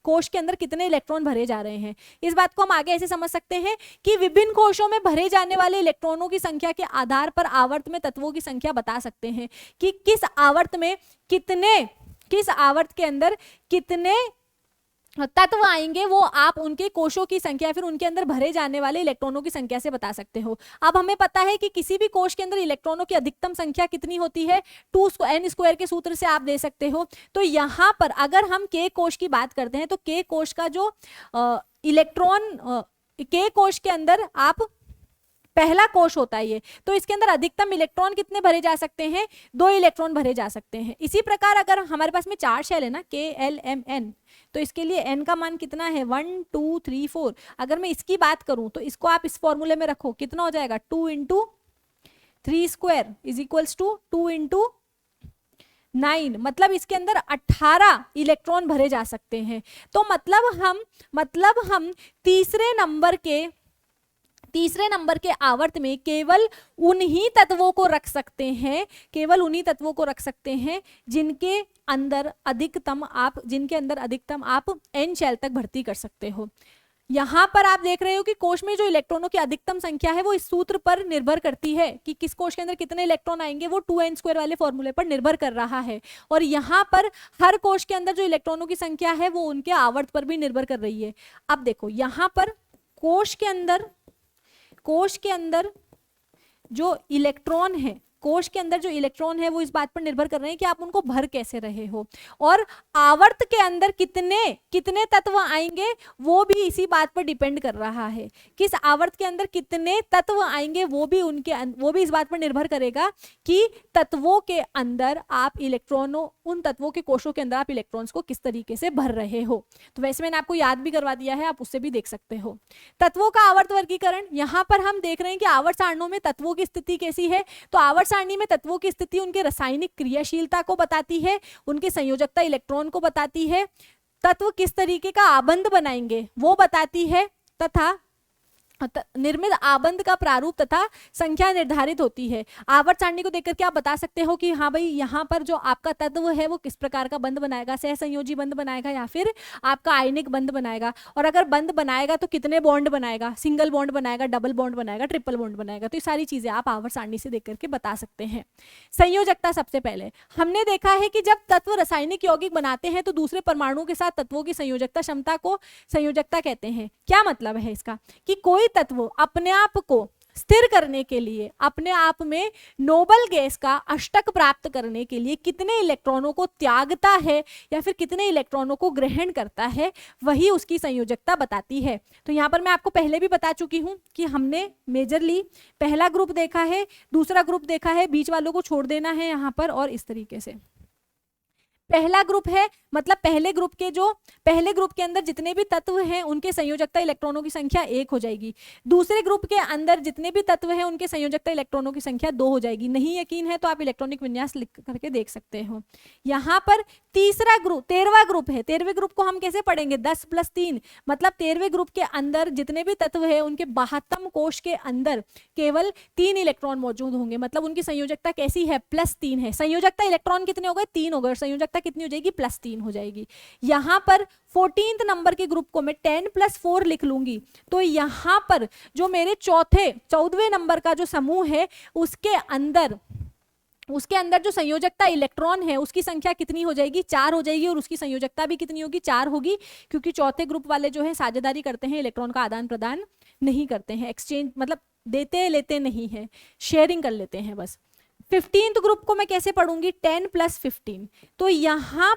कोश के अंदर कितने इलेक्ट्रॉन भरे जा रहे हैं। इस बात को हम आगे ऐसे समझ सकते हैं कि विभिन्न कोशों में भरे जाने वाले इलेक्ट्रॉनों की संख्या के आधार पर आवर्त में तत्वों की संख्या बता सकते हैं कि किस आवर्त में किस आवर्त के अंदर कितने तत्व आएंगे, वो आप उनके कोशों की संख्या फिर उनके अंदर भरे जाने वाले इलेक्ट्रॉनों की संख्या से बता सकते हो। अब हमें पता है कि किसी भी कोश के अंदर इलेक्ट्रॉनों की अधिकतम संख्या कितनी होती है, 2n² के सूत्र से आप दे सकते हो। तो यहाँ पर अगर हम K कोश की बात करते हैं तो K कोश का जो इलेक्ट्रॉन, K कोश के अंदर आप पहला कोश होता है ये, तो इसके अंदर अधिकतम इलेक्ट्रॉन कितने भरे जा सकते हैं, 2 इलेक्ट्रॉन भरे जा सकते हैं। इसी प्रकार अगर हमारे पास में 4 शेल है ना, KLMN, तो इसके लिए n का मान कितना है, 1 2 3 4। अगर मैं इसकी बात करूं तो इसको आप इस फॉर्मूले में रखो, कितना हो जाएगा, 2 × 3² = 2 × 9। मतलब इसके अंदर 18 इलेक्ट्रॉन भरे जा सकते हैं। तो मतलब हम तीसरे नंबर के आवर्त में केवल उन्हीं तत्वों को रख सकते हैं, जिनके अंदर अधिकतम आप n शेल तक भर्ती कर सकते हो। यहां पर आप देख रहे हो कि कोश में जो इलेक्ट्रॉनों की अधिकतम संख्या है वो इस सूत्र पर निर्भर करती है कि किस कोश के अंदर कितने इलेक्ट्रॉन आएंगे, वो 2n² वाले फॉर्मूले पर निर्भर कर रहा है। और यहाँ पर हर कोश के अंदर जो इलेक्ट्रॉनों की संख्या है वो उनके आवर्त पर भी निर्भर कर रही है। अब देखो यहाँ पर कोश के अंदर जो इलेक्ट्रॉन है कोश के अंदर जो इलेक्ट्रॉन है वो इस बात पर निर्भर कर रहे हैं कि आप उनको भर कैसे रहे हो, और आवर्त के अंदर कितने कितने तत्व आएंगे वो भी इसी बात पर डिपेंड कर रहा है। किस आवर्त के अंदर कितने तत्व आएंगे वो भी इस बात पर निर्भर करेगा कि तत्वों के अंदर आप इलेक्ट्रॉनों, उन तत्वों के कोशों के अंदर आप इलेक्ट्रॉन्स को किस तरीके से भर रहे हो। तो वैसे मैंने आपको याद भी करवा दिया है, आप उससे भी देख सकते हो। तत्वों का आवर्त वर्गीकरण, यहां पर हम देख रहे हैं कि आवर्त सारणियों में तत्वों की स्थिति कैसी है। तो आवर्त सारणी में तत्वों की स्थिति उनके रासायनिक क्रियाशीलता को बताती है, उनके संयोजकता इलेक्ट्रॉन को बताती है, तत्व किस तरीके का आबंध बनाएंगे वो बताती है, तथा निर्मित आबंध का प्रारूप तथा संख्या निर्धारित होती है। आवर्त सारणी को देखकर के आप बता सकते हो कि हाँ भाई यहाँ पर जो आपका तत्व है वो किस प्रकार का बंध बनाएगा, सहसंयोजी बंध बनाएगा या फिर आपका आयनिक बंध बनाएगा, और अगर बंध बनाएगा तो कितने बॉन्ड बनाएगा, सिंगल बॉन्ड बनाएगा, डबल बॉन्ड बनाएगा, ट्रिपल बॉन्ड बनाएगा। तो ये सारी चीजें आप आवर्त सारणी से देख करके बता सकते हैं। संयोजकता, सबसे पहले हमने देखा है कि जब तत्व रासायनिक यौगिक बनाते हैं तो दूसरे परमाणुओं के साथ तत्वों की संयोजकता क्षमता को संयोजकता कहते हैं। क्या मतलब है इसका, कि कोई तत्व अपने आप को स्थिर करने के लिए, अपने आप में नोबल गैस का अष्टक प्राप्त करने के लिए कितने इलेक्ट्रॉनों को त्यागता है या फिर कितने इलेक्ट्रॉनों को ग्रहण करता है, वही उसकी संयोजकता बताती है। तो यहाँ पर मैं आपको पहले भी बता चुकी हूँ कि हमने मेजरली पहला ग्रुप देखा है, दूसरा ग्रुप देखा है, बीच वालों को छोड़ देना है यहाँ पर, और इस तरीके से पहला ग्रुप है, मतलब पहले ग्रुप के अंदर जितने भी तत्व हैं उनके संयोजकता इलेक्ट्रॉनों की संख्या 1 हो जाएगी। दूसरे ग्रुप के अंदर जितने भी तत्व हैं उनके संयोजकता इलेक्ट्रॉनों की संख्या 2 हो जाएगी। नहीं यकीन है तो आप इलेक्ट्रॉनिक विन्यास लिख करके देख सकते हो। यहाँ पर तीसरा ग्रुप 13वां ग्रुप है। 13वें ग्रुप को हम कैसे पढ़ेंगे, 10 + 3, मतलब 13वें ग्रुप के अंदर जितने भी तत्व है उनके 72 कोश के अंदर केवल 3 इलेक्ट्रॉन मौजूद होंगे, मतलब उनकी संयोजकता कैसी है, +3 है। संयोजकता इलेक्ट्रॉन कितने हो गए, 3 हो गए, संयोजकता कितनी हो जाएगी, +3 हो जाएगी। यहां पर 14th नंबर के ग्रुप को मैं 10 + 4 लिख लूंगी, तो यहां पर जो मेरे 14वें नंबर का जो समूह है उसके अंदर जो संयोजकता इलेक्ट्रॉन है उसकी संख्या कितनी हो जाएगी, 4 हो जाएगी, और उसकी संयोजकता भी कितनी होगी, 4 होगी, क्योंकि चौथे ग्रुप वाले जो है साझेदारी करते हैं, इलेक्ट्रॉन का आदान प्रदान नहीं करते हैं, एक्सचेंज मतलब देते लेते नहीं है, शेयरिंग कर लेते हैं बस। 15th ग्रुप को मैं कैसे पढ़ूंगी, 10 + 15। तो यहां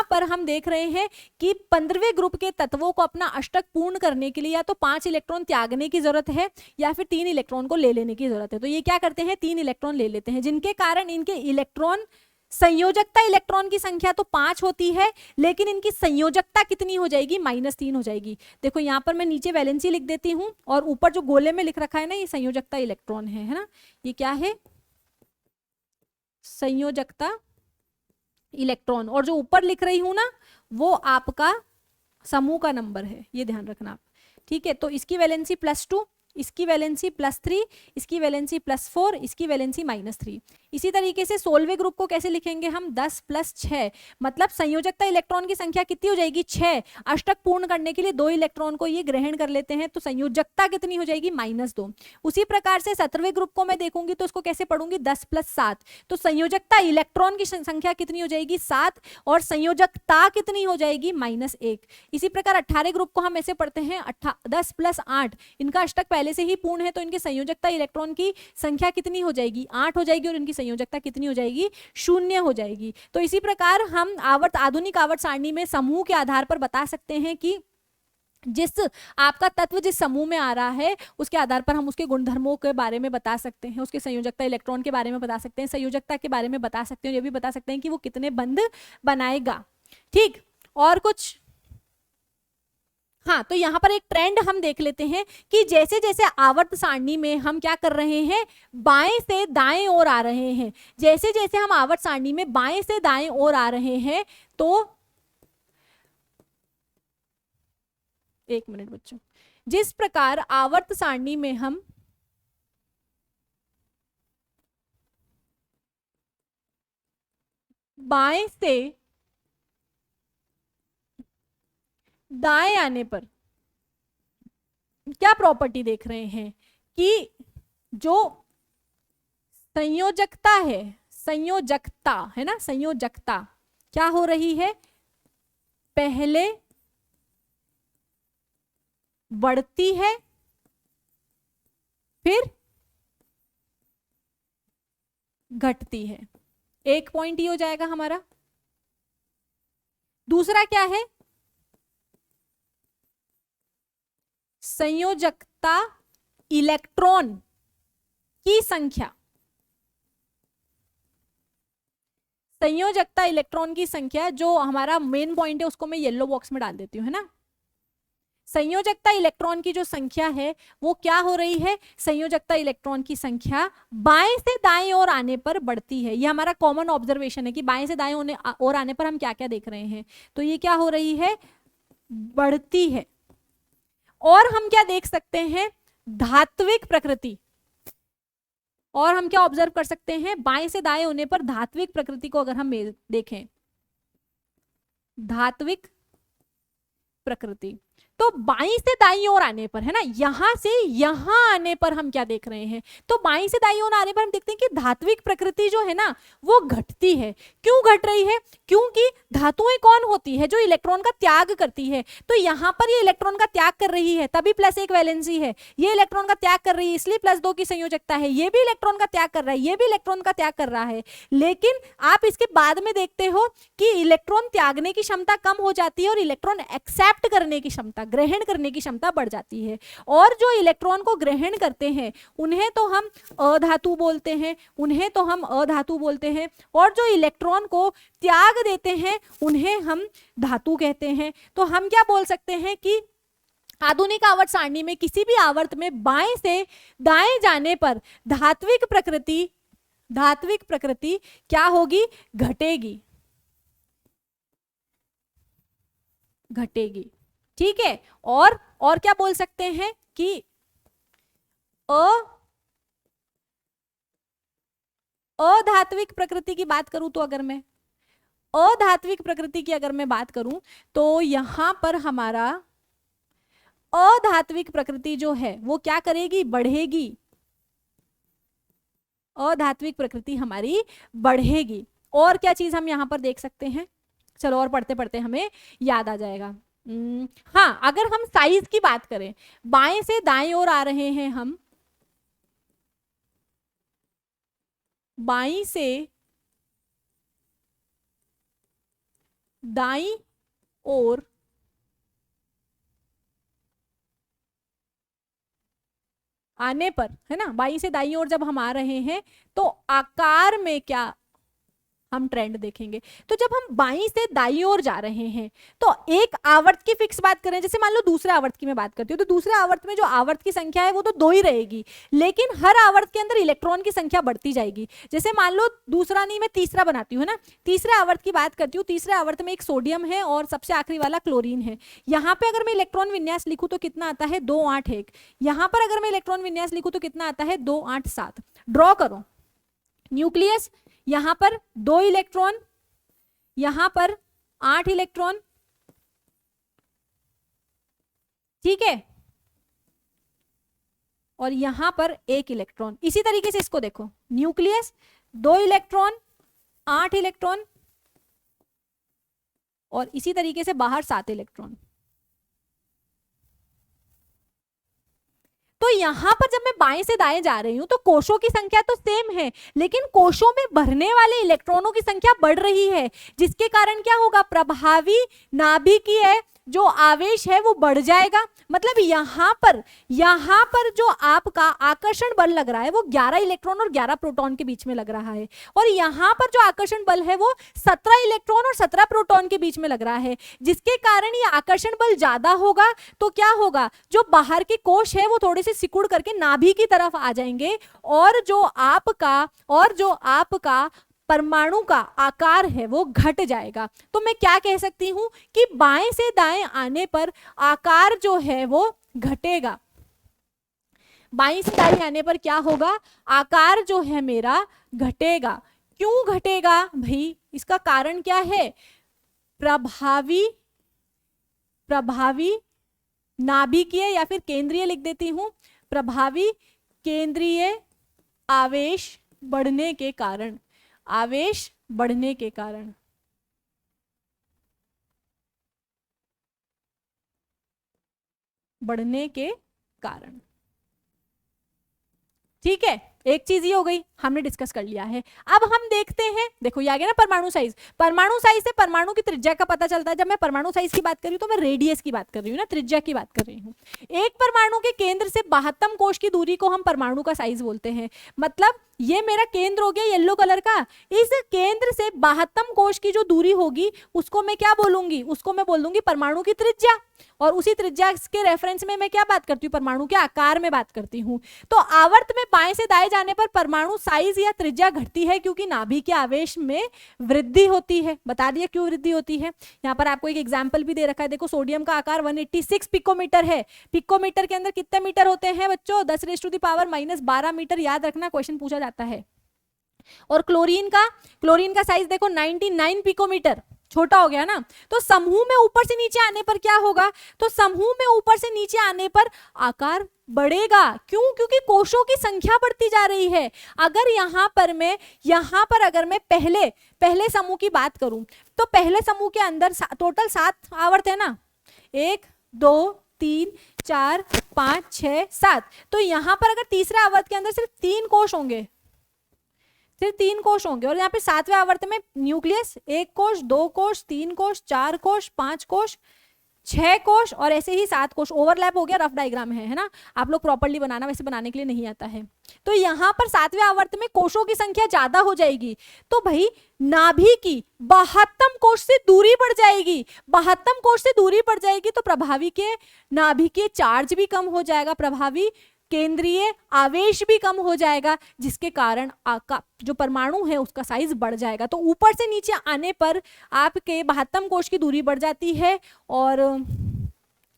पर हम देख रहे हैं कि 15वें ग्रुप के तत्वों को अपना अष्टक पूर्ण करने के लिए या तो 5 इलेक्ट्रॉन त्यागने की जरूरत है या फिर 3 इलेक्ट्रॉन को ले लेने की जरूरत है। तो ये क्या करते हैं, 3 इलेक्ट्रॉन ले लेते हैं, जिनके कारण इनके इलेक्ट्रॉन संयोजकता इलेक्ट्रॉन की संख्या तो 5 होती है, लेकिन इनकी संयोजकता कितनी हो जाएगी, -3 हो जाएगी। देखो यहाँ पर मैं नीचे वैलेंसी लिख देती हूँ और ऊपर जो गोले में लिख रखा है ना, ये संयोजकता इलेक्ट्रॉन है ना, ये क्या है, संयोजकता इलेक्ट्रॉन, और जो ऊपर लिख रही हूं ना वो आपका समूह का नंबर है, ये ध्यान रखना आप, ठीक है। तो इसकी वैलेंसी +2, इसकी वैलेंसी +3, इसकी वैलेंसी +4, इसकी वैलेंसी -3। इसी तरीके से 16वें ग्रुप को कैसे लिखेंगे हम, 10 + 6, मतलब संयोजकता इलेक्ट्रॉन की संख्या कितनी हो जाएगी, 6। अष्टक पूर्ण करने के लिए 2 इलेक्ट्रॉन को ये ग्रहण कर लेते हैं, तो संयोजकता कितनी हो जाएगी, -2। उसी प्रकार से 17वें ग्रुप को मैं देखूंगी तो उसको कैसे पढ़ूंगी, 10 + 7, तो संयोजकता इलेक्ट्रॉन की संख्या कितनी हो जाएगी, 7, और संयोजकता कितनी हो जाएगी, -1। इसी प्रकार 18वें ग्रुप को हम ऐसे पढ़ते हैं, 10 + 8, इनका अष्टक पहले से ही पूर्ण है, तो इनकी संयोजकता इलेक्ट्रॉन की संख्या कितनी हो जाएगी, 8 हो जाएगी, और इनकी संयोजकता कितनी हो जाएगी, 0 हो जाएगी। तो इसी प्रकार हम आधुनिक आवर्त सारणी में समूह के आधार पर बता सकते हैं कि जिस आपका तत्व जिस समूह में आ रहा है उसके आधार पर हम उसके गुणधर्मों के बारे में बता सकते हैं, उसके संयोजकता इलेक्ट्रॉन के बारे में बता सकते हैं, संयोजकता के बारे में बता सकते हैं, ये भी बता सकते हैं कि वो कितने बंध बनाएगा। ठीक, और कुछ, हाँ, तो यहाँ पर एक ट्रेंड हम देख लेते हैं कि जैसे जैसे आवर्त सारणी में हम क्या कर रहे हैं, बाएं से दाएं ओर आ रहे हैं, जैसे जैसे हम आवर्त सारणी में बाएं से दाएं ओर आ रहे हैं, तो 1 मिनट बच्चों, जिस प्रकार आवर्त सारणी में हम बाएं से दाएं आने पर क्या प्रॉपर्टी देख रहे हैं कि जो संयोजकता है ना, संयोजकता क्या हो रही है, पहले बढ़ती है फिर घटती है। एक पॉइंट ये हो जाएगा हमारा। दूसरा क्या है, संयोजकता इलेक्ट्रॉन की संख्या। संयोजकता इलेक्ट्रॉन की संख्या, जो हमारा मेन पॉइंट है उसको मैं येलो बॉक्स में डाल देती हूँ, है ना। संयोजकता इलेक्ट्रॉन की जो संख्या है वो क्या हो रही है, संयोजकता इलेक्ट्रॉन की संख्या बाएं से दाएं ओर आने पर बढ़ती है। ये हमारा कॉमन ऑब्जर्वेशन है कि बाएं से दाएं ओर आने पर हम क्या क्या देख रहे हैं, तो ये क्या हो रही है, बढ़ती है। और हम क्या देख सकते हैं, धात्विक प्रकृति। और हम क्या ऑब्जर्व कर सकते हैं, बाएं से दाएं होने पर धात्विक प्रकृति को अगर हम देखें, धात्विक प्रकृति, तो बाईं से दाईं ओर आने पर, है ना, यहां से यहां आने पर हम क्या देख रहे हैं, तो बाईं से दाईं ओर आने पर हम देखते हैं कि धात्विक प्रकृति जो है ना वो घटती है। क्यों घट रही है, क्योंकि धातुएं कौन होती है, जो इलेक्ट्रॉन का त्याग करती है। तो यहां पर ये इलेक्ट्रॉन का त्याग कर रही है तभी +1 वैलेंसी है, ये इलेक्ट्रॉन का त्याग कर रही है इसलिए +2 की संयोजकता है, ये भी इलेक्ट्रॉन का त्याग कर रहा है, ये भी इलेक्ट्रॉन का त्याग कर रहा है। लेकिन आप इसके बाद में देखते हो कि इलेक्ट्रॉन त्यागने की क्षमता कम हो जाती है और इलेक्ट्रॉन एक्सेप्ट करने की क्षमता, ग्रहण करने की क्षमता बढ़ जाती है। और जो इलेक्ट्रॉन को ग्रहण करते हैं उन्हें तो हम अधातु बोलते हैं, उन्हें तो हम अधातु बोलते हैं, और जो इलेक्ट्रॉन को त्याग देते हैं उन्हें हम धातु कहते हैं। तो हम क्या बोल सकते हैं कि आधुनिक आवर्त सारणी में किसी भी आवर्त में बाएं से दाएं जाने पर धात्विक प्रकृति क्या होगी, घटेगी, घटेगी। ठीक है। और क्या बोल सकते हैं कि अधात्विक प्रकृति की बात करूं, तो अगर मैं अधात्विक प्रकृति की अगर मैं बात करूं तो यहां पर हमारा अधात्विक प्रकृति जो है वो क्या करेगी, बढ़ेगी। अधात्विक प्रकृति हमारी बढ़ेगी। और क्या चीज हम यहां पर देख सकते हैं, चलो और पढ़ते पढ़ते हमें याद आ जाएगा। हाँ, अगर हम साइज की बात करें, बाएं से दाएं ओर आ रहे हैं हम, बाईं से दाईं ओर आने पर, है ना, बाईं से दाईं ओर जब हम आ रहे हैं तो आकार में क्या हम ट्रेंड देखेंगे। तो जब हम बाईं से दाईं ओर जा रहे हैं तो एक आवर्त की फिक्स बात करें, जैसे मान लो दूसरे आवर्त की मैं बात करती हूँ, तो दूसरे आवर्त में जो आवर्त की संख्या है वो तो 2 ही रहेगी, लेकिन हर आवर्त के अंदर इलेक्ट्रॉन की संख्या बढ़ती जाएगी। जैसे मान लो दूसरा नहीं, मैं तीसरा बनाती हूँ ना, तीसरे आवर्त की बात करती हूँ, तीसरे आवर्त में एक सोडियम है और सबसे आखिरी वाला क्लोरीन है। यहाँ पे अगर मैं इलेक्ट्रॉन विन्यास लिखूँ तो कितना आता है, 2 8 1। यहाँ पर अगर मैं इलेक्ट्रॉन विन्यास लिखूँ तो कितना आता है, 2 8 7। ड्रॉ करो न्यूक्लियस, यहां पर 2 इलेक्ट्रॉन, यहां पर 8 इलेक्ट्रॉन, ठीक है, और यहां पर 1 इलेक्ट्रॉन। इसी तरीके से इसको देखो, न्यूक्लियस 2 इलेक्ट्रॉन, 8 इलेक्ट्रॉन, और इसी तरीके से बाहर 7 इलेक्ट्रॉन। तो यहां पर जब मैं बाएं से दाएं जा रही हूं तो कोशों की संख्या तो सेम है, लेकिन कोशों में भरने वाले इलेक्ट्रॉनों की संख्या बढ़ रही है, जिसके कारण क्या होगा, प्रभावी नाभिकीय जो आवेश है वो बढ़ जाएगा। मतलब यहां पर जो आपका आकर्षण बल लग रहा है वो 11 इलेक्ट्रॉन और 11 प्रोटॉन के बीच में लग रहा है, और यहां पर जो आकर्षण बल है वो 17 इलेक्ट्रॉन और 17 प्रोटॉन के बीच में लग रहा है, जिसके कारण ये आकर्षण बल ज्यादा होगा। तो क्या होगा, जो बाहर के कोश है वो थोड़े से सिकुड़ करके नाभि की तरफ आ जाएंगे, और जो आपका परमाणु का आकार है वो घट जाएगा। तो मैं क्या कह सकती हूं कि बाएं से दाएं आने पर आकार जो है वो घटेगा। बाईं से दाईं आने पर क्या होगा, आकार जो है मेरा घटेगा। क्यों घटेगा भाई, इसका कारण क्या है, प्रभावी नाभिकीय या फिर केंद्रीय लिख देती हूं, प्रभावी केंद्रीय आवेश बढ़ने के कारण, आवेश बढ़ने के कारण। बढ़ने के कारण, ठीक है। एक चीज ये हो गई, हमने डिस्कस कर लिया है। अब हम देखते हैं, देखो ये आ गया ना परमाणु साइज। परमाणु साइज से परमाणु की त्रिज्या का पता चलता है। जब मैं परमाणु साइज की बात कर रही हूँ तो मैं रेडियस की बात कर रही हूँ ना, त्रिज्या की बात कर रही हूँ। एक परमाणु के केंद्र से 72 कोश की दूरी को हम परमाणु का साइज बोलते हैं। मतलब ये मेरा केंद्र हो गया येलो कलर का, इस केंद्र से 72 कोश की जो दूरी होगी उसको मैं क्या बोलूंगी, उसको मैं बोल दूंगी परमाणु की त्रिज्या। और उसी त्रिज्या के रेफरेंस में मैं क्या बात करती हूँ, परमाणु के आकार में बात करती हूँ। तो आवर्त में बाएं से दाएं जाने पर परमाणु साइज या त्रिज्या घटती है क्योंकि नाभिक के आवेश में वृद्धि होती है। बता दिया क्यों वृद्धि होती है। यहाँ पर आपको एक एग्जाम्पल भी दे रखा है, देखो सोडियम का आकार 186 पिकोमीटर है। पिकोमीटर के अंदर कितने मीटर होते हैं बच्चों, 10⁻⁻12 मीटर। याद रखना, क्वेश्चन पूछा जाता है। और क्लोरीन का साइज देखो 99 पिकोमीटर, छोटा हो गया ना। तो समूह में ऊपर से नीचे आने पर क्या होगा, तो समूह में ऊपर से नीचे आने पर आकार बढ़ेगा। क्यों, क्योंकि कोशों की संख्या बढ़ती जा रही है। अगर यहाँ पर अगर मैं पहले समूह की बात करूं तो पहले समूह के अंदर टोटल 7 आवर्त है ना, 1 2 3 4 5 6 7। तो यहाँ पर अगर तीसरे आवर्त के अंदर सिर्फ 3 कोश होंगे, सिर्फ 3 कोश होंगे। और यहाँ पे 7वें आवर्त में न्यूक्लियस 1 कोश 2 कोश 3 कोश 4 कोश 5 कोश 6 कोश और ऐसे ही 7 कोश। ओवरलैप हो गया, रफ डायग्राम है ना, आप लोग प्रॉपर्ली बनाना, वैसे बनाने के लिए नहीं आता है। तो यहाँ पर 7वें आवर्त में कोशों की संख्या ज्यादा हो जाएगी, तो भाई नाभि की 72 कोश से दूरी बढ़ जाएगी। 72 कोश से दूरी बढ़ जाएगी तो प्रभावी के नाभि के चार्ज भी कम हो जाएगा, प्रभावी केंद्रीय आवेश भी कम हो जाएगा, जिसके कारण जो परमाणु है उसका साइज बढ़ जाएगा। तो ऊपर से नीचे आने पर आपके 72 कोश की दूरी बढ़ जाती है और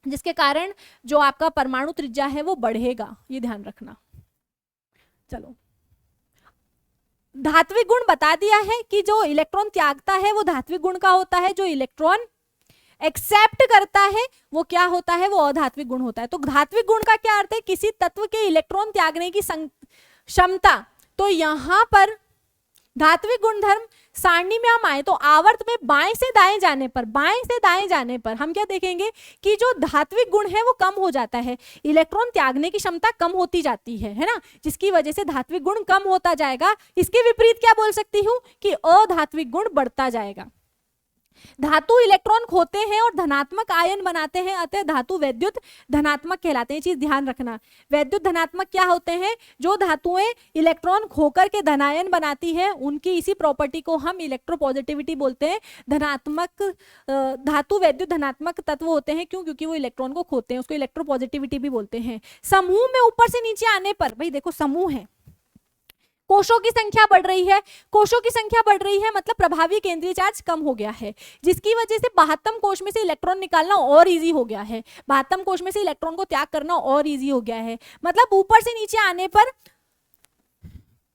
जिसके कारण जो आपका परमाणु त्रिज्या है वो बढ़ेगा, ये ध्यान रखना। चलो, धात्विक गुण बता दिया है कि जो इलेक्ट्रॉन त्यागता है वो धात्विक गुण का होता है, जो इलेक्ट्रॉन एक्सेप्ट करता है वो क्या होता है, वो अधात्विक गुण होता है। तो धात्विक गुण का क्या अर्थ है, किसी तत्व के इलेक्ट्रॉन त्यागने की क्षमता। तो यहां पर धात्विक गुणधर्म सारणी में हम आए तो आवर्त में बाएं से दाएं जाने पर हम क्या देखेंगे कि जो धात्विक गुण है वो कम हो जाता है, इलेक्ट्रॉन त्यागने की क्षमता कम होती जाती है ना, जिसकी वजह से धात्विक गुण कम होता जाएगा। इसके विपरीत क्या बोल सकती हूँ कि अधात्विक गुण बढ़ता जाएगा। धातु इलेक्ट्रॉन खोते हैं और धनात्मक आयन बनाते हैं, अतः धातु वैद्युत धनात्मक कहलाते हैं। चीज ध्यान रखना, वैद्युत धनात्मक क्या होते हैं, जो धातुएं इलेक्ट्रॉन खोकर के धनायन बनाती है उनकी इसी प्रॉपर्टी को हम इलेक्ट्रोपॉजिटिविटी बोलते हैं। धनात्मक धातु वैद्युत धनात्मक तत्व होते हैं, क्यों, क्योंकि वो इलेक्ट्रॉन को खोते हैं, उसको इलेक्ट्रोपॉजिटिविटी भी बोलते हैं। समूह में ऊपर से नीचे आने पर, भाई देखो समूह है, कोशों की संख्या बढ़ रही है, कोशों की संख्या बढ़ रही है मतलब प्रभावी केंद्रीय चार्ज कम हो गया है, जिसकी वजह से 72 कोश में से इलेक्ट्रॉन निकालना और इजी हो गया है, 72 कोश में से इलेक्ट्रॉन को त्याग करना और इजी हो गया है। मतलब ऊपर से नीचे आने पर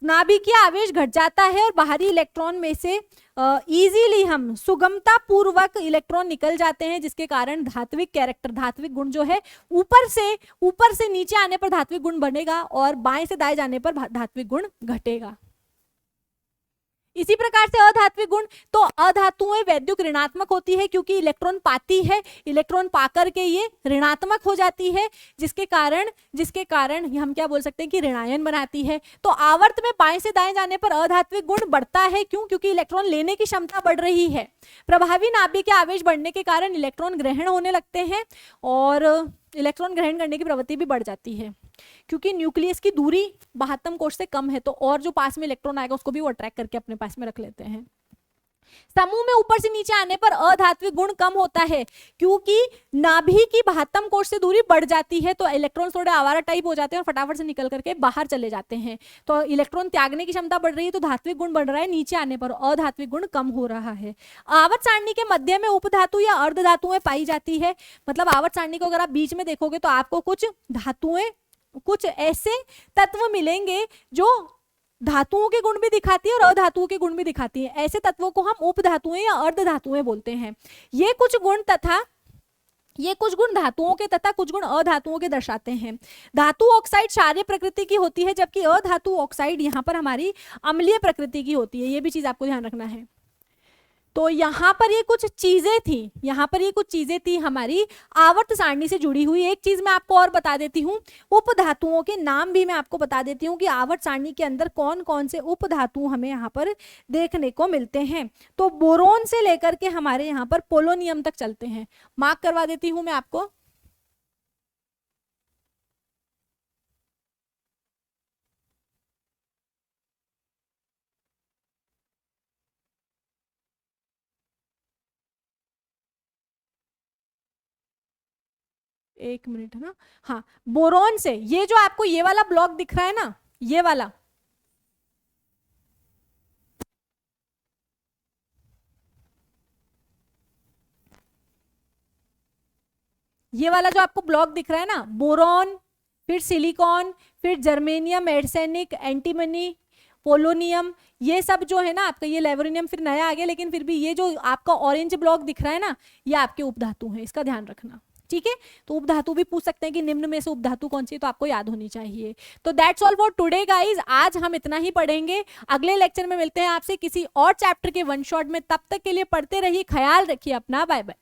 नाभिकीय आवेश घट जाता है और बाहरी इलेक्ट्रॉन में से इजीली हम सुगमता पूर्वक इलेक्ट्रॉन निकल जाते हैं, जिसके कारण धात्विक कैरेक्टर, धात्विक गुण जो है ऊपर से नीचे आने पर धात्विक गुण बढ़ेगा और बाएं से दाएं जाने पर धात्विक गुण घटेगा। इसी प्रकार से अधात्विक गुण, तो अधातुएं वैद्युत ऋणात्मक होती है क्योंकि इलेक्ट्रॉन पाती है, इलेक्ट्रॉन पाकर के ये ऋणात्मक हो जाती है, जिसके कारण हम क्या बोल सकते हैं कि ऋणायन बनाती है। तो आवर्त में बाएं से दाएं जाने पर अधात्विक गुण बढ़ता है, क्यों, क्योंकि इलेक्ट्रॉन लेने की क्षमता बढ़ रही है। प्रभावी नाभिक के आवेश बढ़ने के कारण इलेक्ट्रॉन ग्रहण होने लगते हैं और इलेक्ट्रॉन ग्रहण करने की प्रवृत्ति भी बढ़ जाती है, क्योंकि न्यूक्लियस की दूरी 72 कोश से कम है, तो और जो पास में इलेक्ट्रॉन आएगा उसको भी वो अट्रैक्ट करके अपने पास में रख लेते हैं। समूह में ऊपर से नीचे आने पर अधात्विक गुण कम होता है, क्योंकि नाभि की 72 कोश से दूरी बढ़ जाती है, तो इलेक्ट्रॉन थोड़े आवारा टाइप हो जाते हैं और फटाफट से निकल करके बाहर चले जाते हैं। तो इलेक्ट्रॉन त्यागने की क्षमता बढ़ रही है तो धात्विक गुण बढ़ रहा है, नीचे आने पर अधात्विक गुण कम हो रहा है। आवर्त सारणी के मध्य में उपधातु या अर्धधातुएं पाई जाती है। मतलब आवर्त सारणी को अगर आप बीच में देखोगे तो आपको कुछ धातुएं, कुछ ऐसे तत्व मिलेंगे जो धातुओं के गुण भी दिखाती है और अधातुओं के गुण भी दिखाती है। ऐसे तत्वों को हम उपधातुएं या अर्धधातुएं बोलते हैं। ये कुछ गुण धातुओं के तथा कुछ गुण अधातुओं के दर्शाते हैं। धातु ऑक्साइड क्षारीय प्रकृति की होती है, जबकि अधातु ऑक्साइड यहाँ पर हमारी अम्लीय प्रकृति की होती है। ये भी चीज आपको ध्यान रखना है। तो यहाँ पर ये कुछ चीजें थी, यहाँ पर ये कुछ चीजें थी हमारी आवर्त सारणी से जुड़ी हुई। एक चीज मैं आपको और बता देती हूँ, उपधातुओं के नाम भी मैं आपको बता देती हूँ कि आवर्त सारणी के अंदर कौन कौन से उपधातु हमें यहाँ पर देखने को मिलते हैं। तो बोरोन से लेकर के हमारे यहाँ पर पोलोनियम तक चलते हैं। मार्क करवा देती हूँ मैं आपको। एक मिनट है ना, हाँ, बोरोन से ये जो आपको ये वाला ब्लॉक दिख रहा है ना, ये वाला, ये वाला जो आपको ब्लॉक दिख रहा है ना, बोरॉन, फिर सिलिकॉन, फिर जर्मेनियम, एर्सेनिक, एंटीमनी, पोलोनियम, ये सब जो है ना आपका, ये लेवोनियम फिर नया आ गया, लेकिन फिर भी ये जो आपका ऑरेंज ब्लॉक दिख रहा है ना, ये आपके उपधातु हैं, इसका ध्यान रखना। ठीक है, तो उपधातु भी पूछ सकते हैं कि निम्न में से उपधातु कौन सी है, तो आपको याद होनी चाहिए। तो that's all for today guys, आज हम इतना ही पढ़ेंगे। अगले लेक्चर में मिलते हैं आपसे किसी और चैप्टर के वन शॉट में। तब तक के लिए पढ़ते रहिए, ख्याल रखिए अपना, बाय बाय।